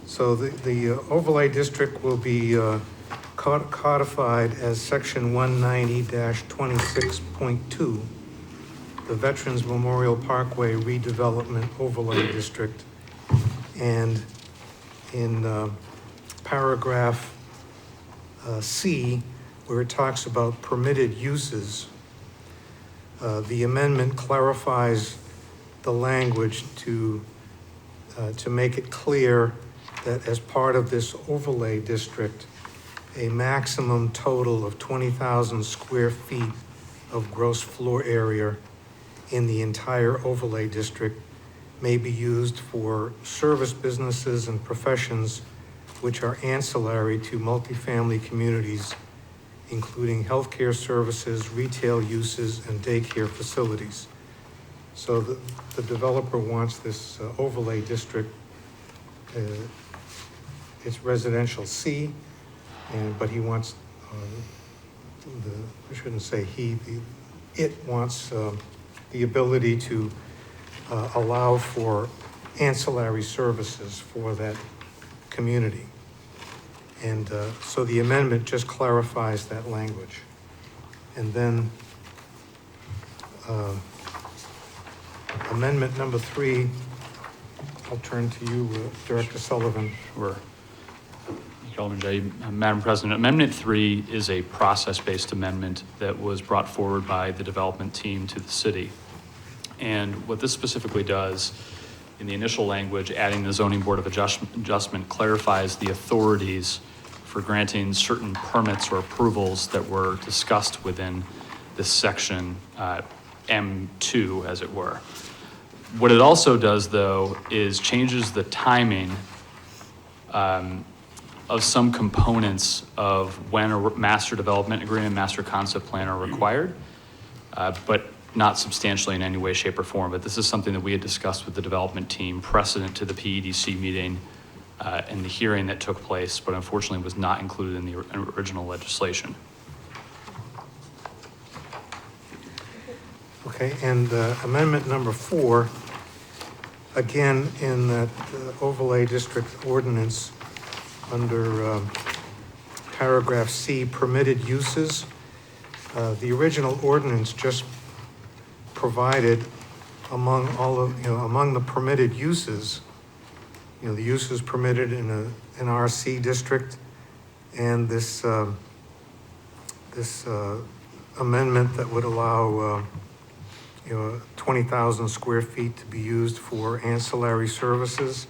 so the overlay district will be codified as section 190-26.2, the Veterans Memorial Parkway Redevelopment Overlay District. And in paragraph C, where it talks about permitted uses, the amendment clarifies the language to make it clear that as part of this overlay district, a maximum total of 20,000 square feet of gross floor area in the entire overlay district may be used for service businesses and professions which are ancillary to multifamily communities, including healthcare services, retail uses, and daycare facilities. So the developer wants this overlay district, it's residential C, but he wants, I shouldn't say he, it wants the ability to allow for ancillary services for that community. And so the amendment just clarifies that language. And then amendment number 3, I'll turn to you, Director Sullivan. Sure. Alderman Jay. Madam President, Amendment 3 is a process-based amendment that was brought forward by the development team to the city. And what this specifically does, in the initial language, adding the Zoning Board of Adjustment clarifies the authorities for granting certain permits or approvals that were discussed within this section M2, as it were. What it also does, though, is changes the timing of some components of when a master development agreement, master concept plan are required, but not substantially in any way, shape, or form. But this is something that we had discussed with the development team precedent to the PEDC meeting and the hearing that took place, but unfortunately was not included in the original legislation. Okay, and amendment number 4, again, in that overlay district ordinance, under paragraph C, permitted uses. The original ordinance just provided among among the permitted uses, the uses permitted in an RC district, and this amendment that would allow 20,000 square feet to be used for ancillary services.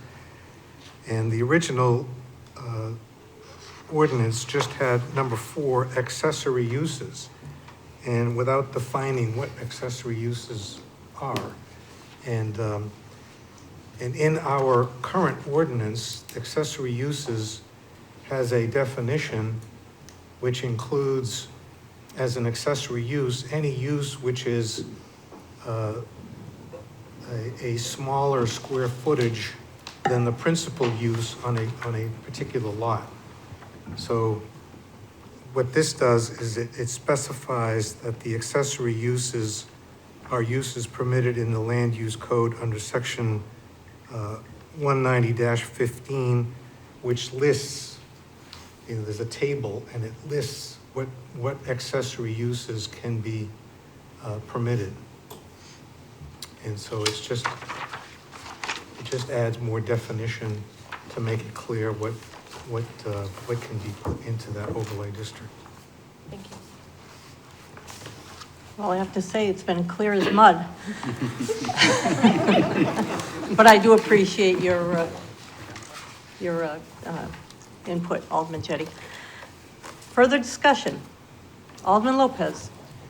And the original ordinance just had number 4, accessory uses, and without defining what accessory uses are. And in our current ordinance, accessory uses has a definition which includes, as an accessory use, any use which is a smaller square footage than the principal use on a particular lot. So what this does is it specifies that the accessory uses are uses permitted in the land use code under section 190-15, which lists, there's a table and it lists what accessory uses can be permitted. And so it just adds more definition to make it clear what can be put into that overlay district. Thank you. Well, I have to say, it's been clear as mud. But I do appreciate your input, Alderman Jettie. Further discussion? Alderman Lopez.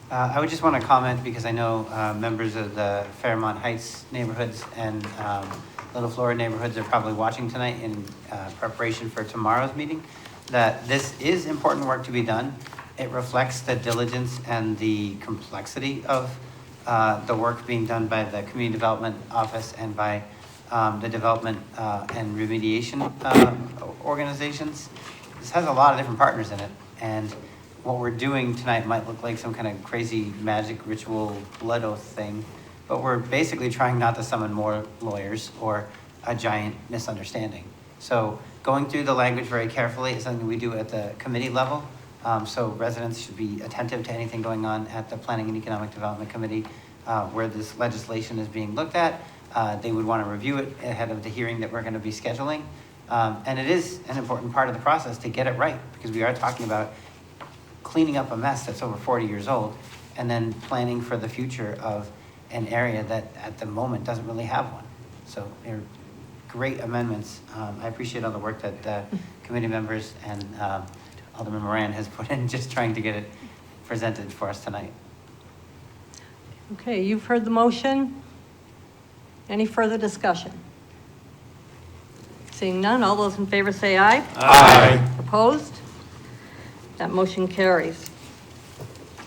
I would just want to comment because I know members of the Fairmont Heights neighborhoods and Little Florida neighborhoods are probably watching tonight in preparation for tomorrow's meeting, that this is important work to be done. It reflects the diligence and the complexity of the work being done by the Community Development Office and by the Development and Remediation organizations. This has a lot of different partners in it, and what we're doing tonight might look like some kind of crazy magic ritual blood oath thing, but we're basically trying not to summon more lawyers or a giant misunderstanding. So going through the language very carefully is something we do at the committee level. So residents should be attentive to anything going on at the Planning and Economic Development Committee where this legislation is being looked at. They would want to review it ahead of the hearing that we're going to be scheduling. And it is an important part of the process to get it right, because we are talking about cleaning up a mess that's over 40 years old and then planning for the future of an area that at the moment doesn't really have one. So they're great amendments. I appreciate all the work that committee members and Alderman Moran has put in just trying to get it presented for us tonight. Okay, you've heard the motion. Any further discussion? Seeing none, all those in favor say aye. Aye. Opposed? That motion carries.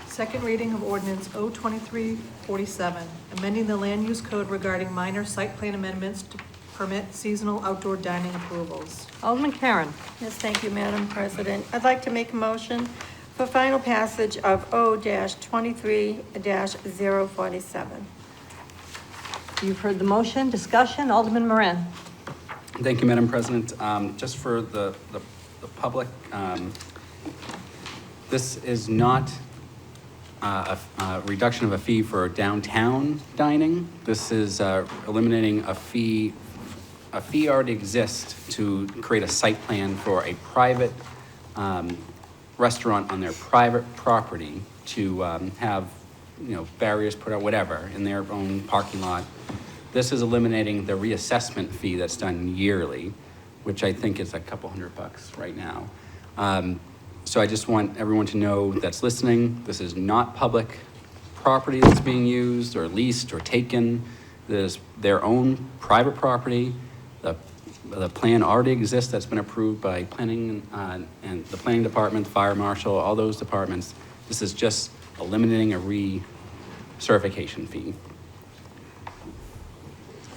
Second reading of ordinance O-2347, amending the land use code regarding minor site plan amendments to permit seasonal outdoor dining approvals. Alderman Karen. Yes, thank you, Madam President. I'd like to make a motion for final passage of O-23-047. You've heard the motion. Discussion. Alderman Moran. Thank you, Madam President. Just for the public, this is not a reduction of a fee for downtown dining. This is eliminating a fee. A fee already exists to create a site plan for a private restaurant on their private property to have, barriers put out, whatever, in their own parking lot. This is eliminating the reassessment fee that's done yearly, which I think is a couple $100 right now. So I just want everyone to know that's listening, this is not public property that's being used or leased or taken. This is their own private property. The plan already exists that's been approved by planning and the planning department, the fire marshal, all those departments. This is just eliminating a recertification fee.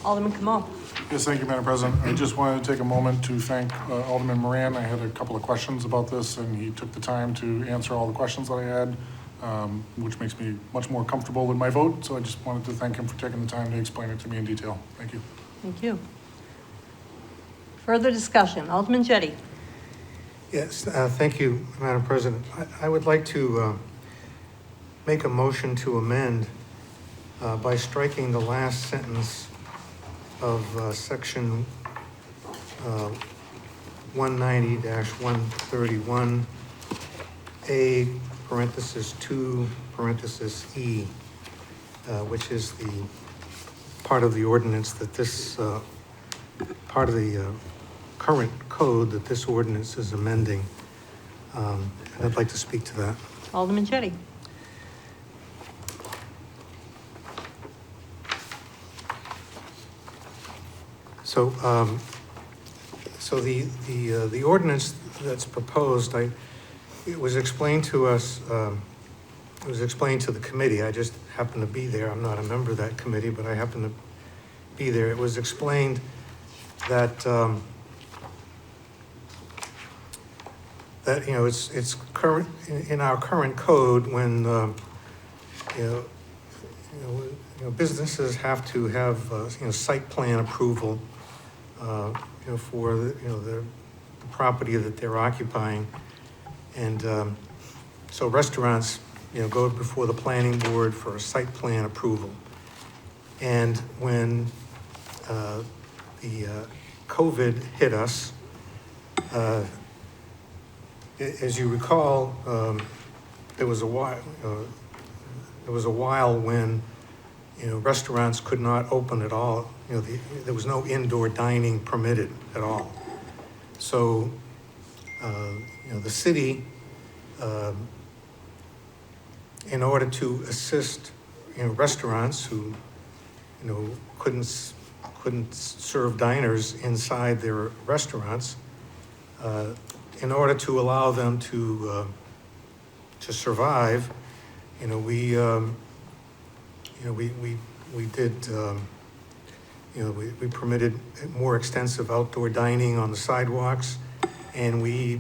Alderman Kamal. Yes, thank you, Madam President. I just wanted to take a moment to thank Alderman Moran. I had a couple of questions about this, and he took the time to answer all the questions that I had, which makes me much more comfortable with my vote. So I just wanted to thank him for taking the time to explain it to me in detail. Thank you. Thank you. Further discussion. Alderman Jettie. Yes, thank you, Madam President. I would like to make a motion to amend by striking the last sentence of section 190-131A, parenthesis 2, parenthesis E, which is the part of the ordinance that this, part of the current code that this ordinance is amending. And I'd like to speak to that. Alderman Jettie. So, the ordinance that's proposed, it was explained to us, it was explained to the committee. I just happened to be there. I'm not a member of that committee, but I happened to be there. It was explained that it's current in our current code when businesses have to have site plan approval for the property that they're occupying, and so restaurants go before the planning board for a site plan approval. And when the COVID hit us, as you recall, there was a while when restaurants could not open at all. There was no indoor dining permitted at all. So, the city, in order to assist, restaurants who, couldn't couldn't serve diners inside their restaurants. In order to allow them to survive, we permitted more extensive outdoor dining on the sidewalks, and we,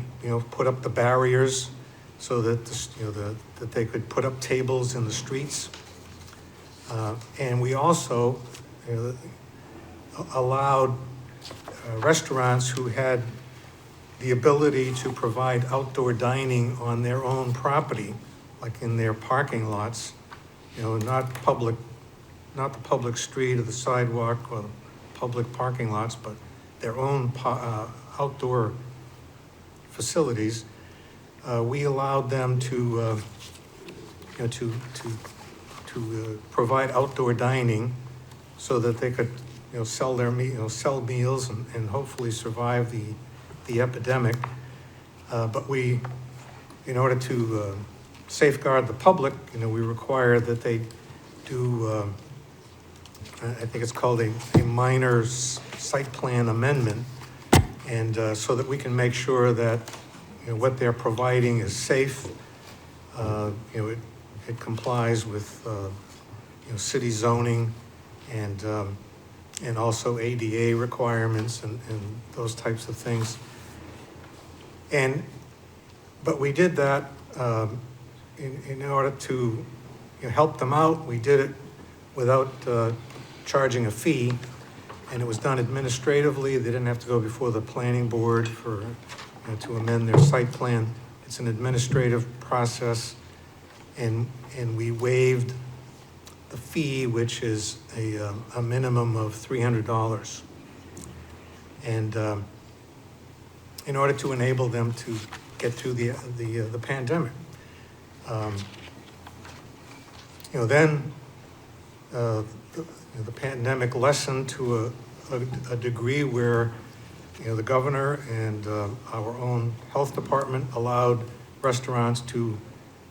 put up the barriers so that, that they could put up tables in the streets. And we also allowed restaurants who had the ability to provide outdoor dining on their own property, like in their parking lots, not the public street or the sidewalk or public parking lots, but their own outdoor facilities. We allowed them to provide outdoor dining so that they could, sell their sell meals and hopefully survive the epidemic. But we, in order to safeguard the public, we require that they do, I think it's called a minor site plan amendment, and so that we can make sure that what they're providing is safe. It complies with city zoning and also ADA requirements and those types of things. But we did that in order to help them out. We did it without charging a fee, and it was done administratively. They didn't have to go before the planning board for to amend their site plan. It's an administrative process, and we waived the fee, which is a minimum of $300. And in order to enable them to get through the pandemic. Then the pandemic lessened to a degree where the governor and our own health department allowed restaurants to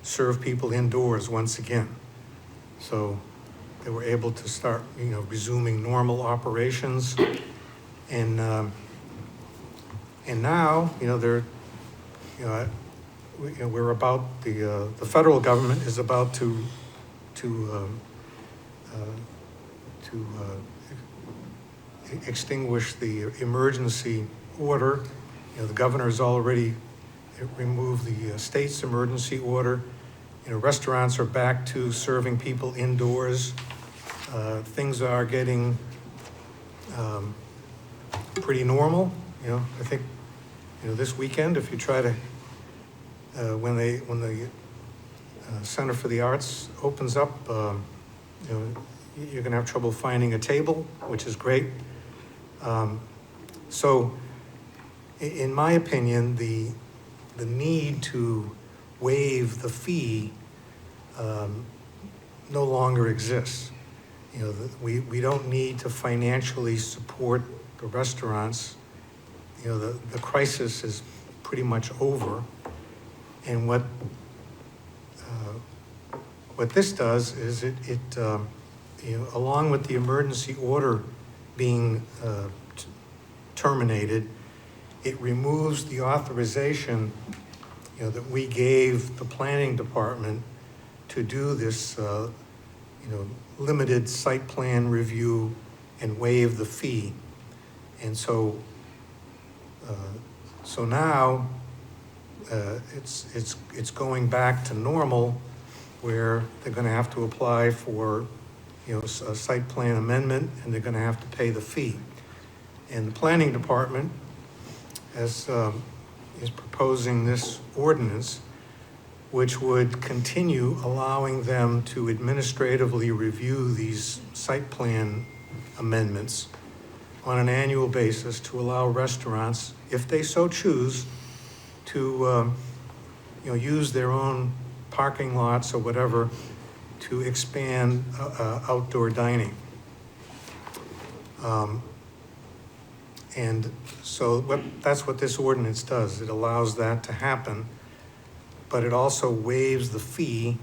serve people indoors once again. So they were able to start, resuming normal operations, and now, they're, we're about the federal government is about to extinguish the emergency order. The governor has already removed the state's emergency order. Restaurants are back to serving people indoors. Things are getting pretty normal. I think, this weekend, if you try to, when the Center for the Arts opens up, you're gonna have trouble finding a table, which is great. So, in my opinion, the need to waive the fee no longer exists. We don't need to financially support the restaurants. The crisis is pretty much over, and what this does is it along with the emergency order being terminated, it removes the authorization that we gave the planning department to do this limited site plan review and waive the fee. And so now it's going back to normal, where they're going to have to apply for a site plan amendment, and they're going to have to pay the fee. And the planning department is proposing this ordinance, which would continue allowing them to administratively review these site plan amendments on an annual basis to allow restaurants, if they so choose, to use their own parking lots or whatever to expand outdoor dining. And so that's what this ordinance does. It allows that to happen, but it also waives the fee,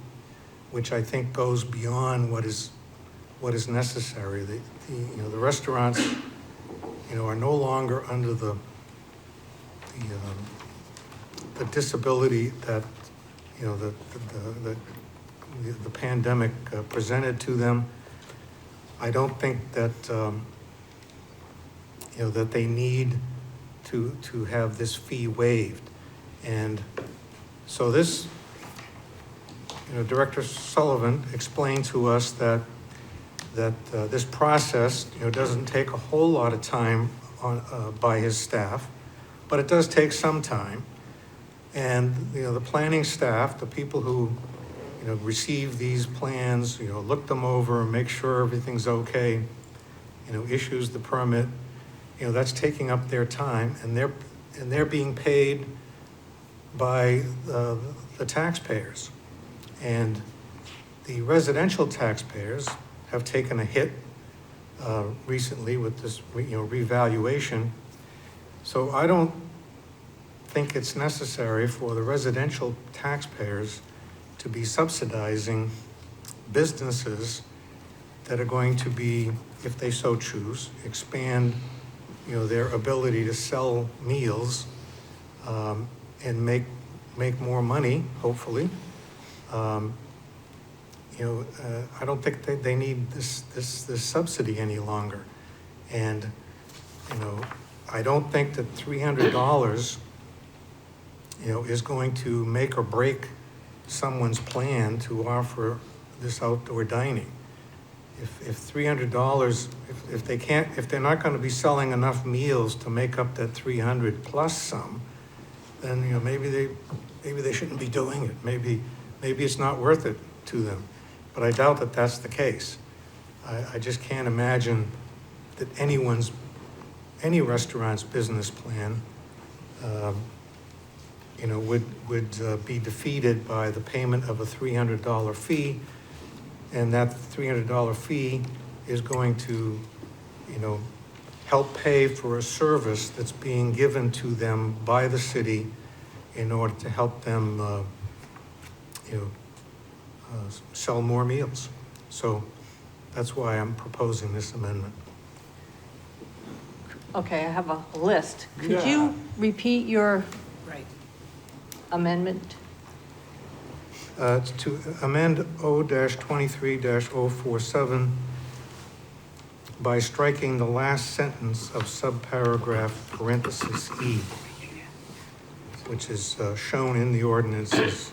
which I think goes beyond what what is necessary. The restaurants, are no longer under the disability that, the pandemic presented to them. I don't think that, that they need to have this fee waived. And so this, Director Sullivan explained to us that this process, doesn't take a whole lot of time by his staff, but it does take some time. And, the planning staff, the people who, receive these plans, look them over, make sure everything's okay, issues the permit, that's taking up their time, and they're being paid by the taxpayers. And the residential taxpayers have taken a hit recently with this, revaluation. So I don't think it's necessary for the residential taxpayers to be subsidizing businesses that are going to be, if they so choose, expand, their ability to sell meals and make more money, hopefully. I don't think they need this subsidy any longer. And, I don't think that $300, is going to make or break someone's plan to offer this outdoor dining. If $300, if they're not going to be selling enough meals to make up that 300 plus some, then, maybe they shouldn't be doing it. Maybe it's not worth it to them. But I doubt that that's the case. I just can't imagine that any restaurant's business plan, would be defeated by the payment of a $300 fee, and that $300 fee is going to, help pay for a service that's being given to them by the city in order to help them, sell more meals. So that's why I'm proposing this amendment. Okay, I have a list. Could you repeat your amendment? It's to amend O-23-047 by striking the last sentence of subparagraph parenthesis E, which is shown in the ordinances,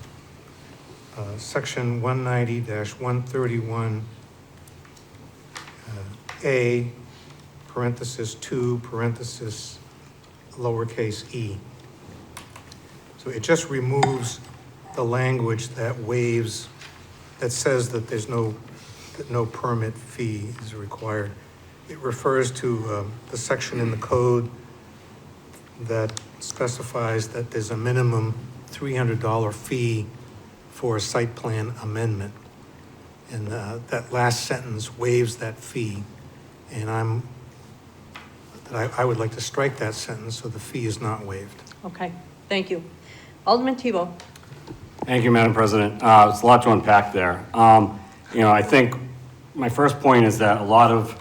section 190-131 A, parenthesis 2, parenthesis lowercase e. So it just removes the language that waives, that says that that no permit fee is required. It refers to the section in the code that specifies that there's a minimum $300 fee for a site plan amendment. And that last sentence waives that fee. And I would like to strike that sentence so the fee is not waived. Okay, thank you. Alderman Tebow. Thank you, Madam President. There's a lot to unpack there. I think my first point is that a lot of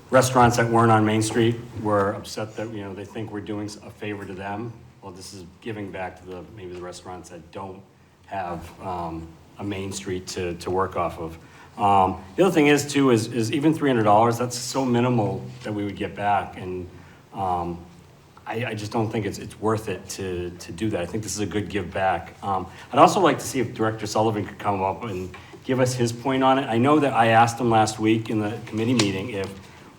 restaurants that weren't on Main Street were upset that, they think we're doing a favor to them. Well, this is giving back to maybe the restaurants that don't have a Main Street to work off of. The other thing is too, is even $300, that's so minimal that we would get back. And I just don't think it's worth it to do that. I think this is a good give back. I'd also like to see if Director Sullivan could come up and give us his point on it. I know that I asked him last week in the committee meeting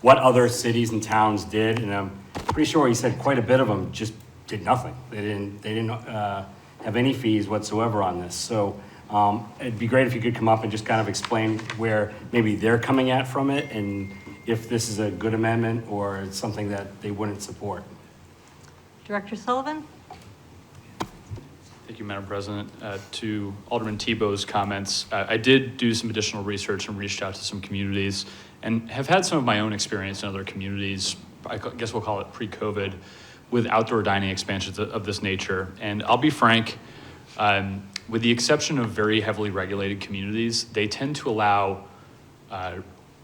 what other cities and towns did, and I'm pretty sure he said quite a bit of them just did nothing. They didn't have any fees whatsoever on this. So it'd be great if you could come up and just kind of explain where maybe they're coming at from it, and if this is a good amendment or it's something that they wouldn't support. Director Sullivan? Thank you, Madam President. To Alderman Tebow's comments, I did do some additional research and reached out to some communities and have had some of my own experience in other communities, I guess we'll call it pre-COVID, with outdoor dining expansions of this nature. And I'll be frank, with the exception of very heavily regulated communities, they tend to allow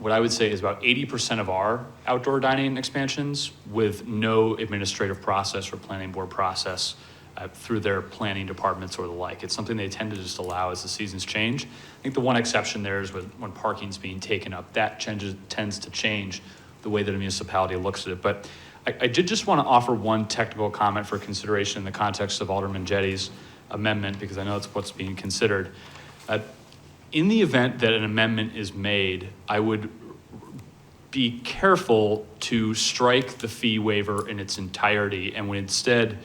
what I would say is about 80% of our outdoor dining expansions with no administrative process or planning board process through their planning departments or the like. It's something they tend to just allow as the seasons change. I think the one exception there is when parking's being taken up. That tends to change the way that a municipality looks at it. But I did just want to offer one technical comment for consideration in the context of Alderman Jetty's amendment, because I know it's what's being considered. In the event that an amendment is made, I would be careful to strike the fee waiver in its entirety and would instead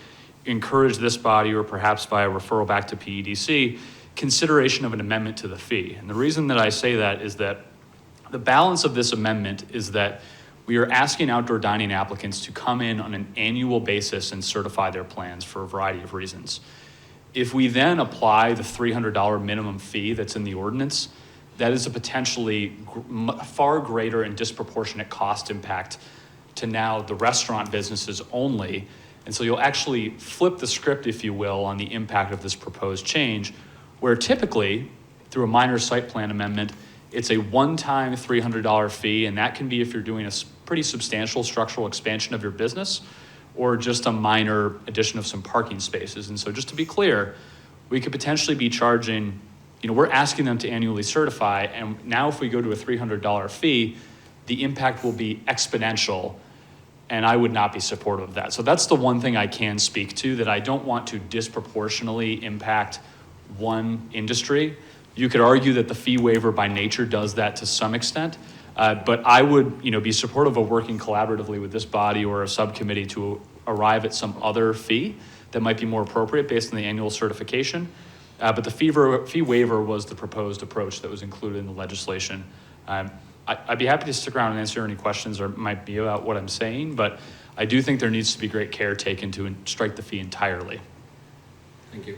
encourage this body, or perhaps by a referral back to PEDC, consideration of an amendment to the fee. And the reason that I say that is that the balance of this amendment is that we are asking outdoor dining applicants to come in on an annual basis and certify their plans for a variety of reasons. If we then apply the $300 minimum fee that's in the ordinance, that is a potentially far greater and disproportionate cost impact to now the restaurant businesses only. And so you'll actually flip the script, if you will, on the impact of this proposed change, where typically, through a minor site plan amendment, it's a one-time $300 fee, and that can be if you're doing a pretty substantial structural expansion of your business, or just a minor addition of some parking spaces. And so just to be clear, we could potentially be charging, we're asking them to annually certify, and now if we go to a $300 fee, the impact will be exponential, and I would not be supportive of that. So that's the one thing I can speak to, that I don't want to disproportionately impact one industry. You could argue that the fee waiver by nature does that to some extent, but I would be supportive of working collaboratively with this body or a subcommittee to arrive at some other fee that might be more appropriate based on the annual certification. But the fee waiver was the proposed approach that was included in the legislation. I'd be happy to stick around and answer any questions or might be about what I'm saying, but I do think there needs to be great care taken to strike the fee entirely. Thank you.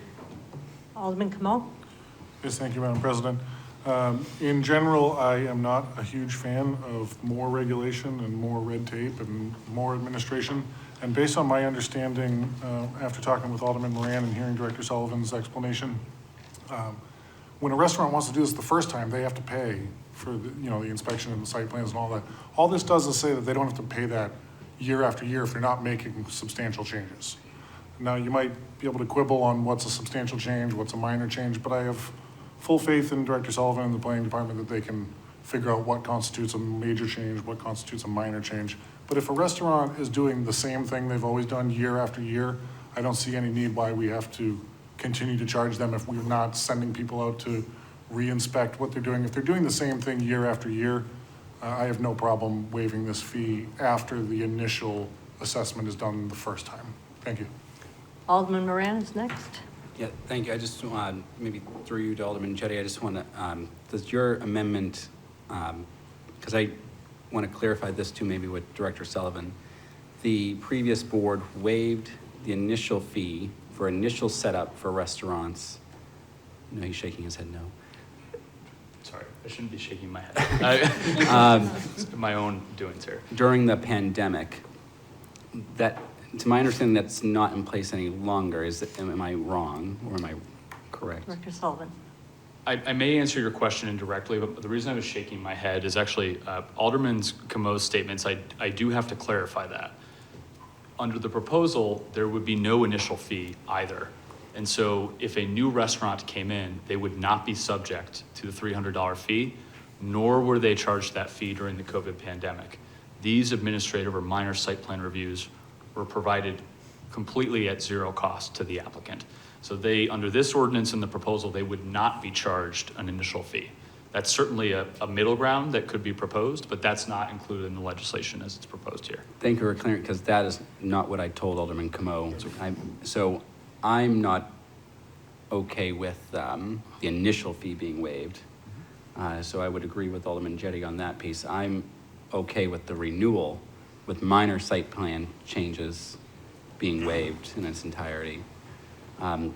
Alderman Kamal. Yes, thank you, Madam President. In general, I am not a huge fan of more regulation and more red tape and more administration. And based on my understanding, after talking with Alderman Moran and hearing Director Sullivan's explanation, when a restaurant wants to do this the first time, they have to pay for the inspection and the site plans and all that. All this does is say that they don't have to pay that year after year if they're not making substantial changes. Now, you might be able to quibble on what's a substantial change, what's a minor change, but I have full faith in Director Sullivan and the planning department that they can figure out what constitutes a major change, what constitutes a minor change. But if a restaurant is doing the same thing they've always done year after year, I don't see any need why we have to continue to charge them if we're not sending people out to re-inspect what they're doing. If they're doing the same thing year after year, I have no problem waiving this fee after the initial assessment is done the first time. Thank you. Alderman Moran is next. Yeah, thank you. I just want maybe through you to Alderman Jetty, I just want to, does your amendment, because I want to clarify this too, maybe with Director Sullivan, the previous board waived the initial fee for initial setup for restaurants. No, he's shaking his head no. Sorry, I shouldn't be shaking my head. My own doings here. During the pandemic, that, to my understanding, that's not in place any longer. Am I wrong or am I correct? Director Sullivan. I may answer your question indirectly, but the reason I was shaking my head is actually Alderman Camo's statements. I do have to clarify that. Under the proposal, there would be no initial fee either. And so if a new restaurant came in, they would not be subject to the $300 fee, nor were they charged that fee during the COVID pandemic. These administrative or minor site plan reviews were provided completely at zero cost to the applicant. So they, under this ordinance and the proposal, they would not be charged an initial fee. That's certainly a middle ground that could be proposed, but that's not included in the legislation as it's proposed here. Thank you for clearing, because that is not what I told Alderman Camo. So I'm not okay with the initial fee being waived. So I would agree with Alderman Jetty on that piece. I'm okay with the renewal with minor site plan changes being waived in its entirety.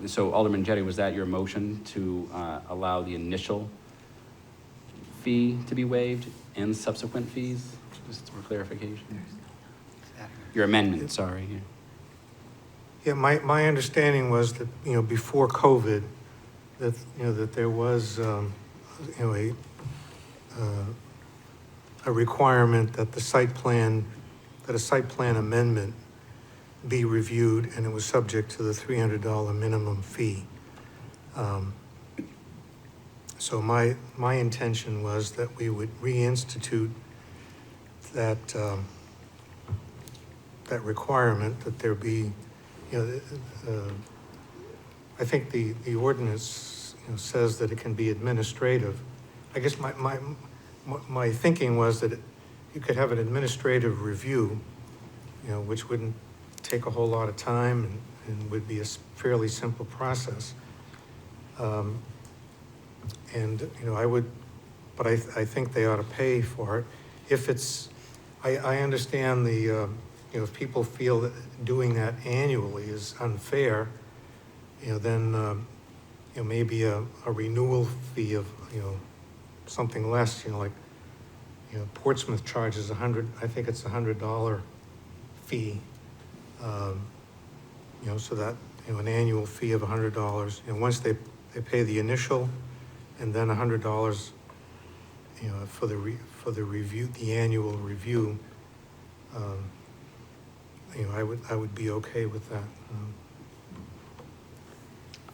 So Alderman Jetty, was that your motion to allow the initial fee to be waived and subsequent fees? Just for clarification. Your amendment, sorry. Yeah, my understanding was that, before COVID, that, that there was, a requirement that a site plan amendment be reviewed, and it was subject to the $300 minimum fee. So my intention was that we would reinstitute that, that requirement, that there be, I think the ordinance, says that it can be administrative. I guess my thinking was that you could have an administrative review, which wouldn't take a whole lot of time and would be a fairly simple process. But I think they ought to pay for it. If it's, I understand if people feel that doing that annually is unfair, then, maybe a renewal fee of, something less, like, Portsmouth charges I think it's $100 fee, so that, an annual fee of $100, once they pay the initial, and then $100, for the review, the annual review, I would be okay with that.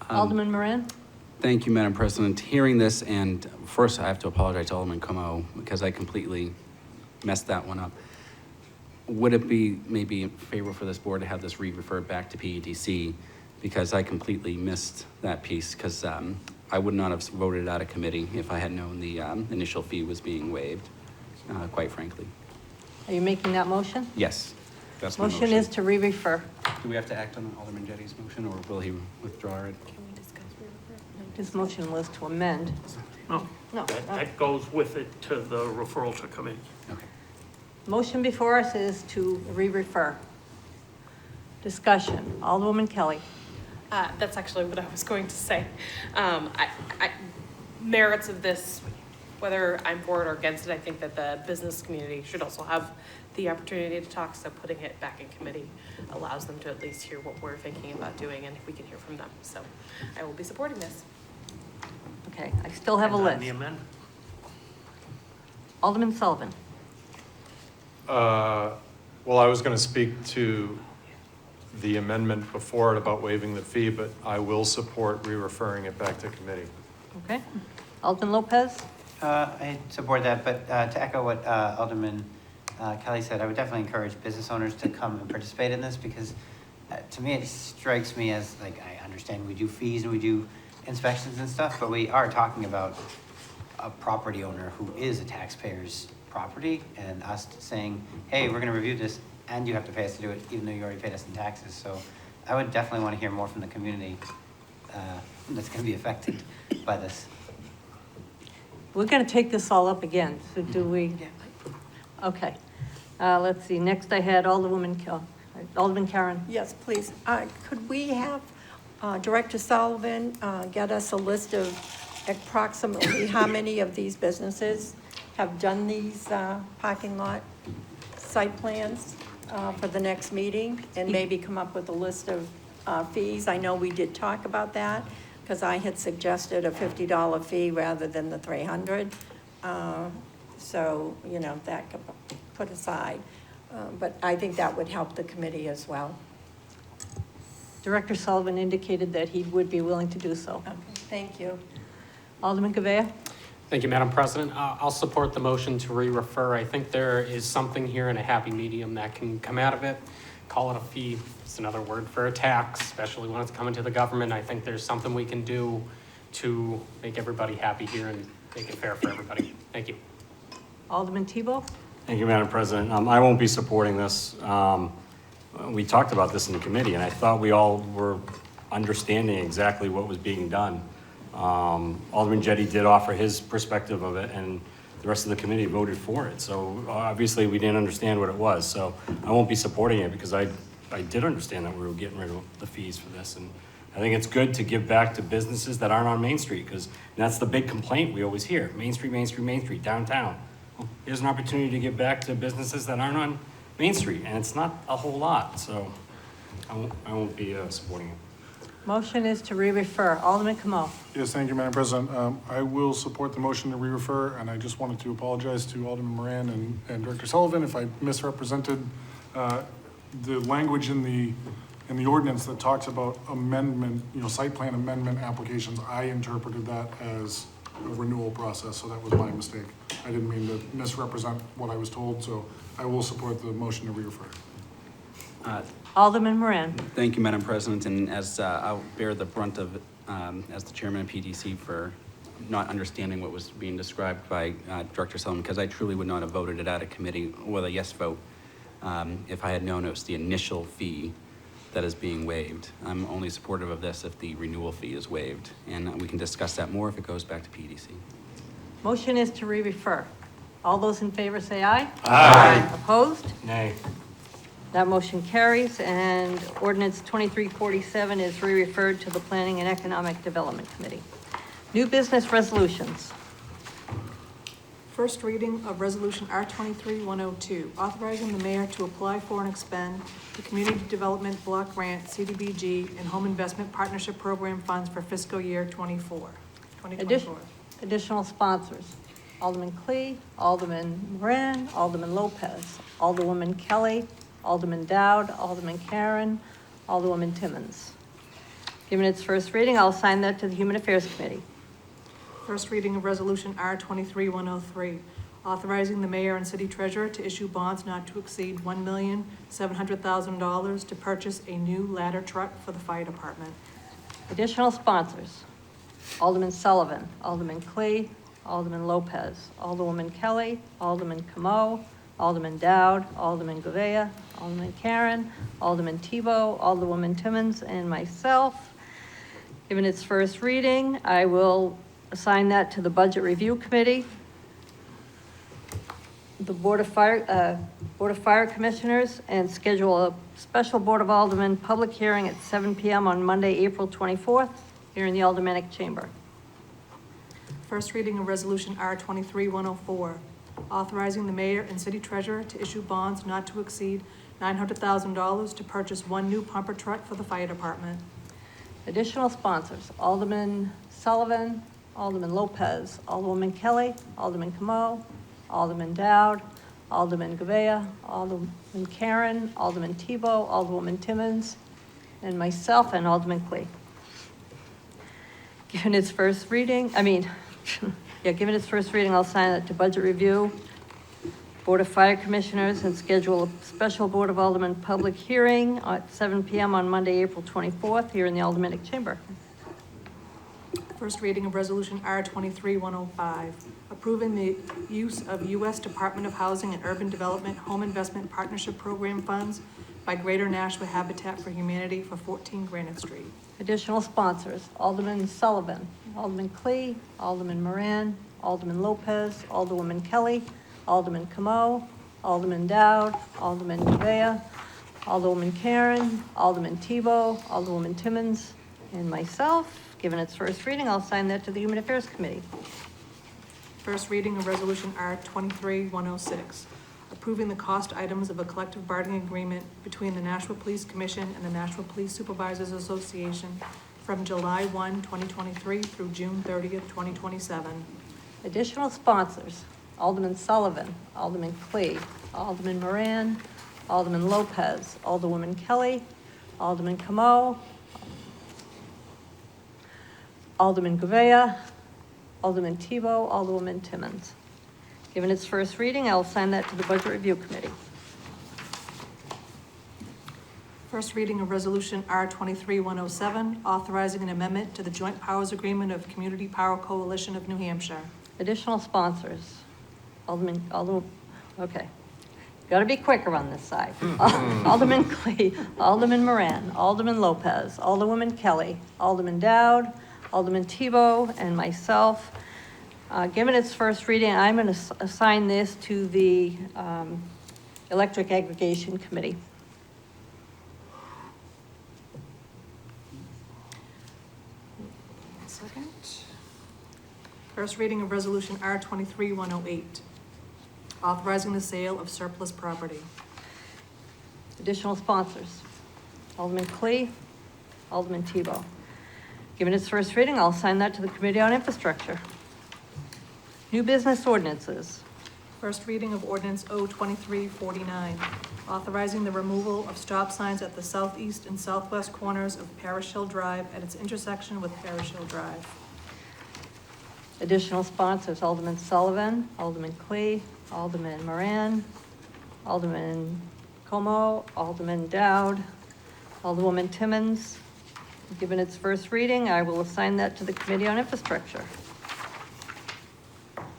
Alderman Moran? Thank you, Madam President. Hearing this, and first I have to apologize to Alderman Como because I completely messed that one up. Would it be maybe in favor for this board to have this re-referred back to PEDC, because I completely missed that piece, because I would not have voted out of committee if I had known the initial fee was being waived, quite frankly. Are you making that motion? Yes, that's my motion. Motion is to re-refer. Do we have to act on Alderman Jetty's motion, or will he withdraw it? Can we discuss re-refer? His motion was to amend. No, No. that goes with it to the referral to committee. Okay. Motion before us is to re-refer. Discussion. Alderwoman Kelly. That's actually what I was going to say. Merits of this, whether I'm for it or against it, I think that the business community should also have the opportunity to talk, so putting it back in committee allows them to at least hear what we're thinking about doing, and we can hear from them. So I will be supporting this. Okay, I still have a And on list. the amendment. Alderman Sullivan. Well, I was going to speak to the amendment before it about waiving the fee, but I will support re-referring it back to committee. Okay. Alderman Lopez. I support that, but to echo what Alderman Kelly said, I would definitely encourage business owners to come and participate in this, because to me, it strikes me as, like, I understand we do fees and we do inspections and stuff, but we are talking about a property owner who is a taxpayer's property, and us saying, hey, we're gonna review this, and you have to pay us to do it, even though you already paid us in taxes. So I would definitely want to hear more from the community that's gonna be affected by this. We're going to take this all up again, so do we? Okay. Let's see, next I had Alderman Karen. Yes, please. Could we have Director Sullivan get us a list of approximately how many of these businesses have done these parking lot site plans for the next meeting, and maybe come up with a list of fees? I know we did talk about that, because I had suggested a $50 fee rather than the $300. So, that could be put aside. But I think that would help the committee as well. Director Sullivan indicated that he would be willing to do so. Okay, thank you. Alderman Gavea. Thank you, Madam President. I'll support the motion to re-refer. I think there is something here in a happy medium that can come out of it. Call it a fee. It's another word for a tax, especially when it's coming to the government. I think there's something we can do to make everybody happy here and make it fair for everybody. Thank you. Alderman Tebow. Thank you, Madam President. I won't be supporting this. We talked about this in the committee, and I thought we all were understanding exactly what was being done. Alderman Jetty did offer his perspective of it, and the rest of the committee voted for it. So obviously we didn't understand what it was. So I won't be supporting it, because I did understand that we were getting rid of the fees for this. And I think it's good to give back to businesses that aren't on Main Street, because that's the big complaint we always hear. Main Street, Main Street, Main Street, downtown. Well, here's an opportunity to give back to businesses that aren't on Main Street, and it's not a whole lot. So I won't be supporting it. Motion is to re-refer. Alderman Camo. Yes, thank you, Madam President. I will support the motion to re-refer, and I just wanted to apologize to Alderman Moran and Director Sullivan if I misrepresented the language in the ordinance that talks about amendment, site plan amendment applications. I interpreted that as a renewal process, so that was my mistake. I didn't mean to misrepresent what I was told, so I will support the motion to re-refer. Alderman Moran. Thank you, Madam President, and as I'll bear the brunt of it as the chairman of PDC for not understanding what was being described by Director Sullivan, because I truly would not have voted it out of committee with a yes vote if I had known it was the initial fee that is being waived. I'm only supportive of this if the renewal fee is waived, and we can discuss that more if it goes back to PDC. Motion is to re-refer. All those in favor say aye. Aye. Opposed? Nay. That motion carries, and ordinance 2347 is re-referred to the Planning and Economic Development Committee. New business resolutions. First reading of Resolution R23-102, authorizing the mayor to apply for and expend the Community Development Block Grant, CDBG, and Home Investment Partnership Program funds for fiscal year 2024. Additional sponsors. Alderman Clee, Alderman Moran, Alderman Lopez, Alderwoman Kelly, Alderman Dowd, Alderman Karen, Alderwoman Timmons. Given its first reading, I'll assign that to the Human Affairs Committee. First reading of Resolution R23-103, authorizing the mayor and city treasurer to issue bonds not to exceed $1,700,000 to purchase a new ladder truck for the fire department. Additional sponsors. Alderman Sullivan, Alderman Clee, Alderman Lopez, Alderwoman Kelly, Alderman Camo, Alderman Dowd, Alderman Govea, Alderman Karen, Alderman Tebow, Alderwoman Timmons, and myself. Given its first reading, I will assign that to the Budget Review Committee, the Board of Fire Commissioners, and schedule a special Board of Aldermen public hearing at 7 p.m. on Monday, April 24th, here in the Aldermanic Chamber. First reading of Resolution R23-104, authorizing the mayor and city treasurer to issue bonds not to exceed $900,000 to purchase one new pumper truck for the fire department. Additional sponsors, Alderman Sullivan, Alderman Lopez, Alderwoman Kelly, Alderman Camo, Alderman Dowd, Alderman Govea, Alderman Karen, Alderman Tebow, Alderwoman Timmons, and myself, and Alderman Clee. Given its first reading, given its first reading, I'll sign it to Budget Review, Board of Fire Commissioners, and schedule a special Board of Aldermen public hearing at 7 p.m. on Monday, April 24th, here in the Aldermanic Chamber. First reading of Resolution R23-105, approving the use of U.S. Department of Housing and Urban Development Home Investment Partnership Program funds by Greater Nashua Habitat for Humanity for 14 Granite Street. Additional sponsors, Alderman Sullivan, Alderman Clee, Alderman Moran, Alderman Lopez, Alderwoman Kelly, Alderman Camo, Alderman Dowd, Alderman Govea, Alderwoman Karen, Alderman Tebow, Alderwoman Timmons, and myself. Given its first reading, I'll assign that to the Human Affairs Committee. First reading of Resolution R23-106, approving the cost items of a collective bargaining agreement between the Nashua Police Commission and the Nashua Police Supervisors Association from July 1, 2023 through June 30th, 2027. Additional sponsors, Alderman Sullivan, Alderman Clee, Alderman Moran, Alderman Lopez, Alderwoman Kelly, Alderman Camo, Alderman Govea, Alderman Tebow, Alderwoman Timmons. Given its first reading, I'll assign that to the Budget Review Committee. First reading of Resolution R23-107, authorizing an amendment to the Joint Powers Agreement of Community Power Coalition of New Hampshire. Additional sponsors, okay. Gotta be quicker on this side. Alderman Clee, Alderman Moran, Alderman Lopez, Alderwoman Kelly, Alderman Dowd, Alderman Tebow, and myself. Given its first reading, I'm going to assign this to the Electric Aggregation Committee. One second. First reading of Resolution R23-108, authorizing the sale of surplus property. Additional sponsors, Alderman Clee, Alderman Tebow. Given its first reading, I'll assign that to the Committee on Infrastructure. New business ordinances. First reading of ordinance O-2349, authorizing the removal of stop signs at the southeast and southwest corners of Parish Hill Drive at its intersection with Parish Hill Drive. Additional sponsors, Alderman Sullivan, Alderman Clee, Alderman Moran, Alderman Como, Alderman Dowd, Alderwoman Timmons. Given its first reading, I will assign that to the Committee on Infrastructure.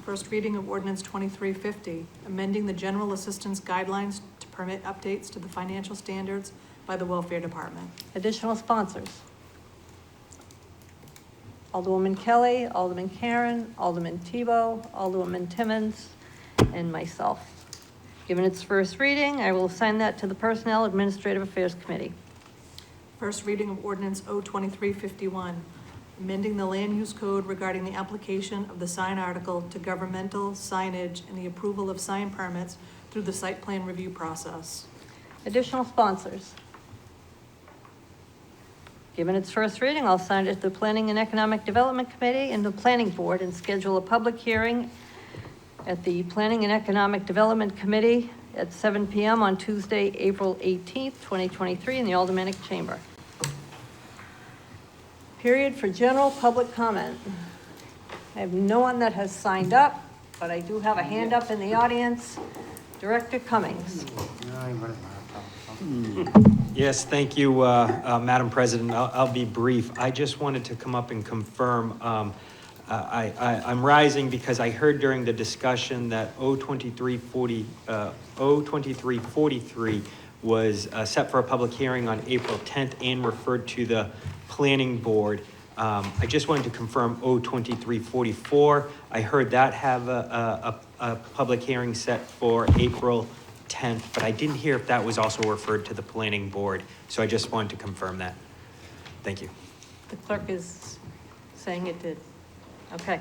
First reading of ordinance 2350, amending the general assistance guidelines to permit updates to the financial standards by the Welfare Department. Additional sponsors, Alderwoman Kelly, Alderman Karen, Alderman Tebow, Alderwoman Timmons, and myself. Given its first reading, I will assign that to the Personnel Administrative Affairs Committee. First reading of ordinance O-2351, amending the land use code regarding the application of the sign article to governmental signage and the approval of sign permits through the site plan review process. Additional sponsors. Given its first reading, I'll assign it to the Planning and Economic Development Committee and the Planning Board and schedule a public hearing at the Planning and Economic Development Committee at 7 p.m. on Tuesday, April 18th, 2023 in the Aldermanic Chamber. Period for general public comment. I have no one that has signed up, but I do have a hand up in the audience. Director Cummings. Yes, thank you, Madam President. I'll be brief. I just wanted to come up and confirm. I'm rising because I heard during the discussion that O-2343 was set for a public hearing on April 10th and referred to the Planning Board. I just wanted to confirm O-2344. I heard that have a public hearing set for April 10th, but I didn't hear if that was also referred to the Planning Board. So I just wanted to confirm that. Thank you. The clerk is saying it did. Okay.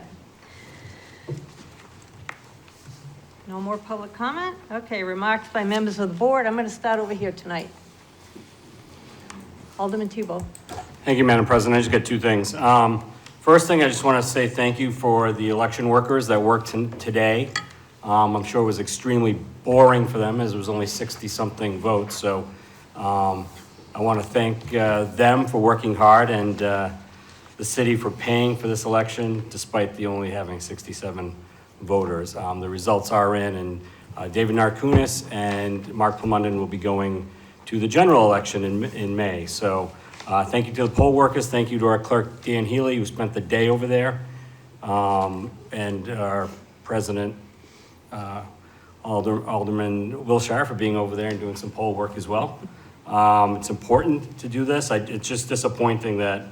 No more public comment? Okay, remarks by members of the board. I'm going to start over here tonight. Alderman Tebow. Thank you, Madam President. I just got two things. First thing, I just want to say thank you for the election workers that worked today. I'm sure it was extremely boring for them as it was only 60-something votes. So I want to thank them for working hard and the city for paying for this election despite the only having 67 voters. The results are in, and David Narkunis and Mark Plumunden will be going to the general election in May. So thank you to the poll workers. Thank you to our clerk, Dan Healy, who spent the day over there, and our president, Alderman Wilshire, for being over there and doing some poll work as well. It's important to do this. It's just disappointing that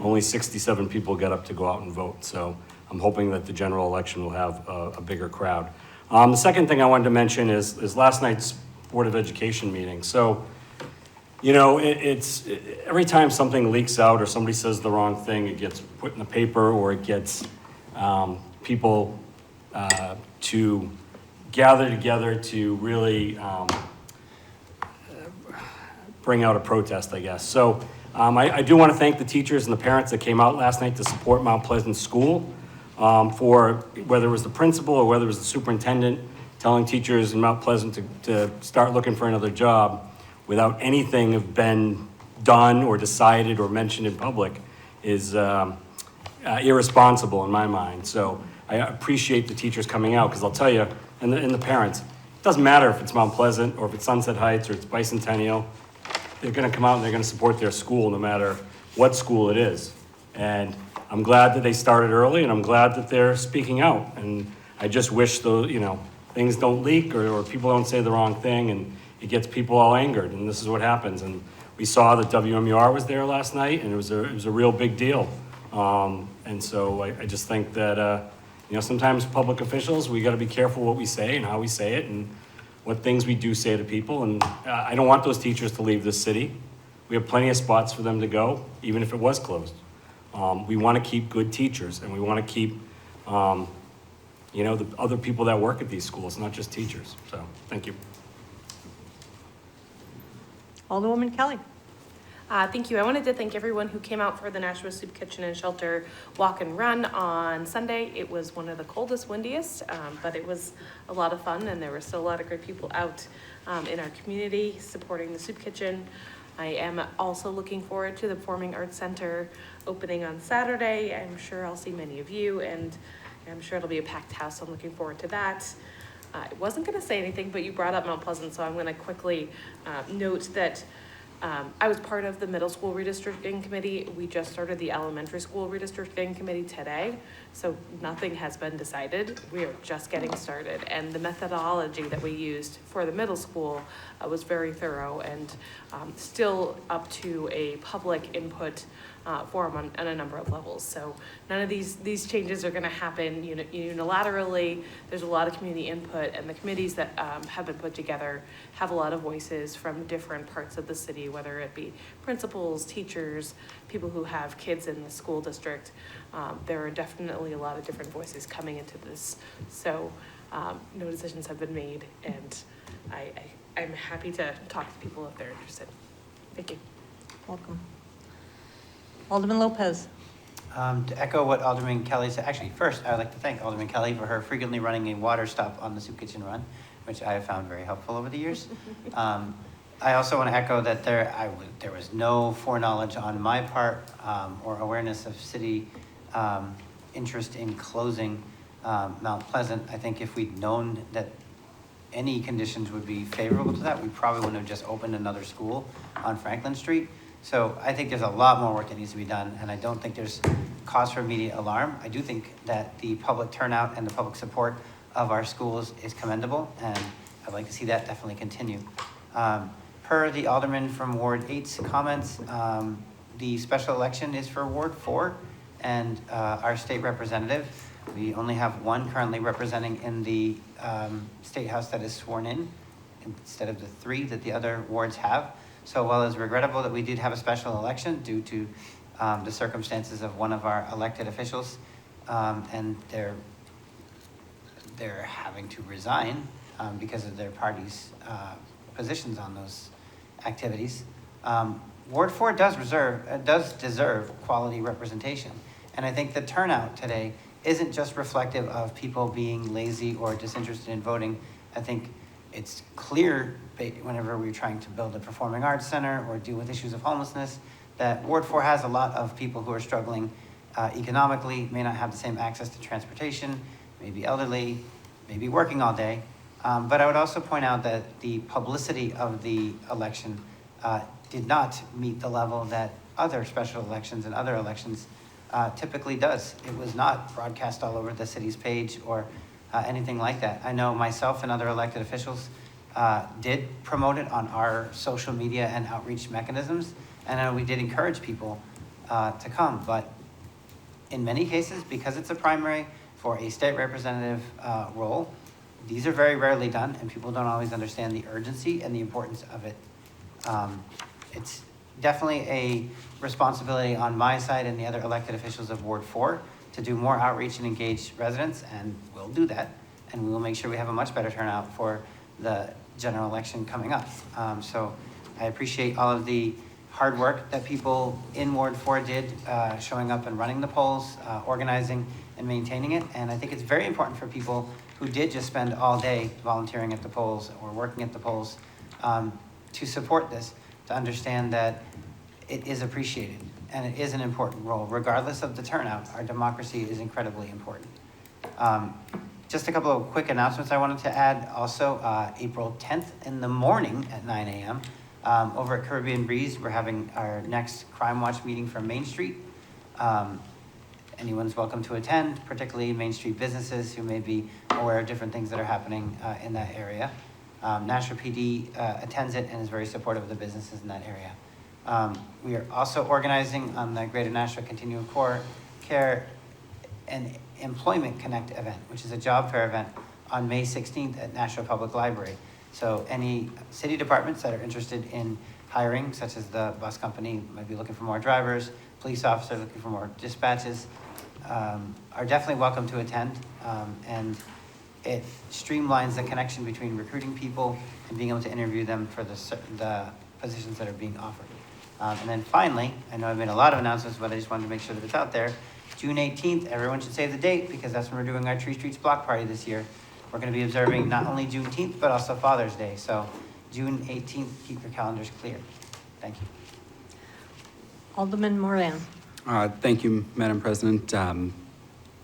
only 67 people get up to go out and vote. So I'm hoping that the general election will have a bigger crowd. The second thing I wanted to mention is last night's Board of Education meeting. So, you know, it's every time something leaks out or somebody says the wrong thing, it gets put in the paper or it gets people to gather together to really bring out a protest, I guess. So I do want to thank the teachers and the parents that came out last night to support Mount Pleasant School, for whether it was the principal or whether it was the superintendent telling teachers in Mount Pleasant to start looking for another job without anything have been done or decided or mentioned in public is irresponsible in my mind. So I appreciate the teachers coming out, because I'll tell you, and the parents, it doesn't matter if it's Mount Pleasant or if it's Sunset Heights or it's Bicentennial, they're going to come out and they're going to support their school no matter what school it is. And I'm glad that they started early, and I'm glad that they're speaking out. And I just wish things don't leak or people don't say the wrong thing and it gets people all angered, and this is what happens. And we saw that WMUR was there last night, and it was a real big deal. And so I just think that sometimes public officials, we got to be careful what we say and how we say it and what things we do say to people. And I don't want those teachers to leave this city. We have plenty of spots for them to go, even if it was closed. We want to keep good teachers, and we want to keep the other people that work at these schools, not just teachers. So thank you. Alderwoman Kelly. Thank you. I wanted to thank everyone who came out for the Nashua Soup Kitchen and Shelter Walk and Run on Sunday. It was one of the coldest, windiest, but it was a lot of fun, and there were still a lot of great people out in our community supporting the soup kitchen. I am also looking forward to the Performing Arts Center opening on Saturday. I'm sure I'll see many of you, and I'm sure it'll be a packed house. I'm looking forward to that. I wasn't going to say anything, but you brought up Mount Pleasant, so I'm going to quickly note that I was part of the middle school redistricting committee. We just started the elementary school redistricting committee today, so nothing has been decided. We are just getting started, and the methodology that we used for the middle school was very thorough and still up to a public input forum on a number of levels. So none of these changes are going to happen unilaterally. There's a lot of community input, and the committees that have been put together have a lot of voices from different parts of the city, whether it be principals, teachers, people who have kids in the school district. There are definitely a lot of different voices coming into this. So no decisions have been made, and I'm happy to talk to people if they're interested. Thank you. Welcome. Alderman Lopez. To echo what Alderman Kelly said, actually, first, I would like to thank Alderman Kelly for her frequently running a water stop on the Soup Kitchen Run, which I have found very helpful over the years. I also want to echo that there was no foreknowledge on my part or awareness of city interest in closing Mount Pleasant. I think if we'd known that any conditions would be favorable to that, we probably wouldn't have just opened another school on Franklin Street. So I think there's a lot more work that needs to be done, and I don't think there's cause for immediate alarm. I do think that the public turnout and the public support of our schools is commendable, and I'd like to see that definitely continue. Per the Alderman from Ward 8's comments, the special election is for Ward 4, and our state representative, we only have one currently representing in the State House that is sworn in, instead of the 3 that the other wards have. So while it's regrettable that we did have a special election due to the circumstances of one of our elected officials, and they're having to resign because of their party's positions on those activities, Ward 4 does deserve quality representation. And I think the turnout today isn't just reflective of people being lazy or disinterested in voting. I think it's clear whenever we're trying to build a performing arts center or deal with issues of homelessness that Ward 4 has a lot of people who are struggling economically, may not have the same access to transportation, maybe elderly, maybe working all day. But I would also point out that the publicity of the election did not meet the level that other special elections and other elections typically does. It was not broadcast all over the city's page or anything like that. I know myself and other elected officials did promote it on our social media and outreach mechanisms, and we did encourage people to come. But in many cases, because it's a primary for a state representative role, these are very rarely done, and people don't always understand the urgency and the importance of it. It's definitely a responsibility on my side and the other elected officials of Ward 4 to do more outreach and engage residents, and we'll do that. And we will make sure we have a much better turnout for the general election coming up. So I appreciate all of the hard work that people in Ward 4 did, showing up and running the polls, organizing and maintaining it. And I think it's very important for people who did just spend all day volunteering at the polls or working at the polls to support this, to understand that it is appreciated and it is an important role. Regardless of the turnout, our democracy is incredibly important. Just a couple of quick announcements I wanted to add. Also, April 10th in the morning at 9 a.m. Over at Caribbean Breeze, we're having our next Crime Watch meeting for Main Street. Anyone's welcome to attend, particularly Main Street businesses who may be aware of different things that are happening in that area. Nashua PD attends it and is very supportive of the businesses in that area. We are also organizing on the Greater Nashua Continuum Care and Employment Connect event, which is a job fair event on May 16th at Nashua Public Library. So any city departments that are interested in hiring, such as the bus company, might be looking for more drivers, police officers looking for more dispatches, are definitely welcome to attend. And it streamlines the connection between recruiting people and being able to interview them for the positions that are being offered. And then finally, I know I've made a lot of announcements, but I just wanted to make sure that it's out there. June 18th, everyone should save the date because that's when we're doing our Tree Streets Block Party this year. We're going to be observing not only Juneteenth, but also Father's Day. So June 18th, keep your calendars clear. Thank you. Alderman Moran. Thank you, Madam President.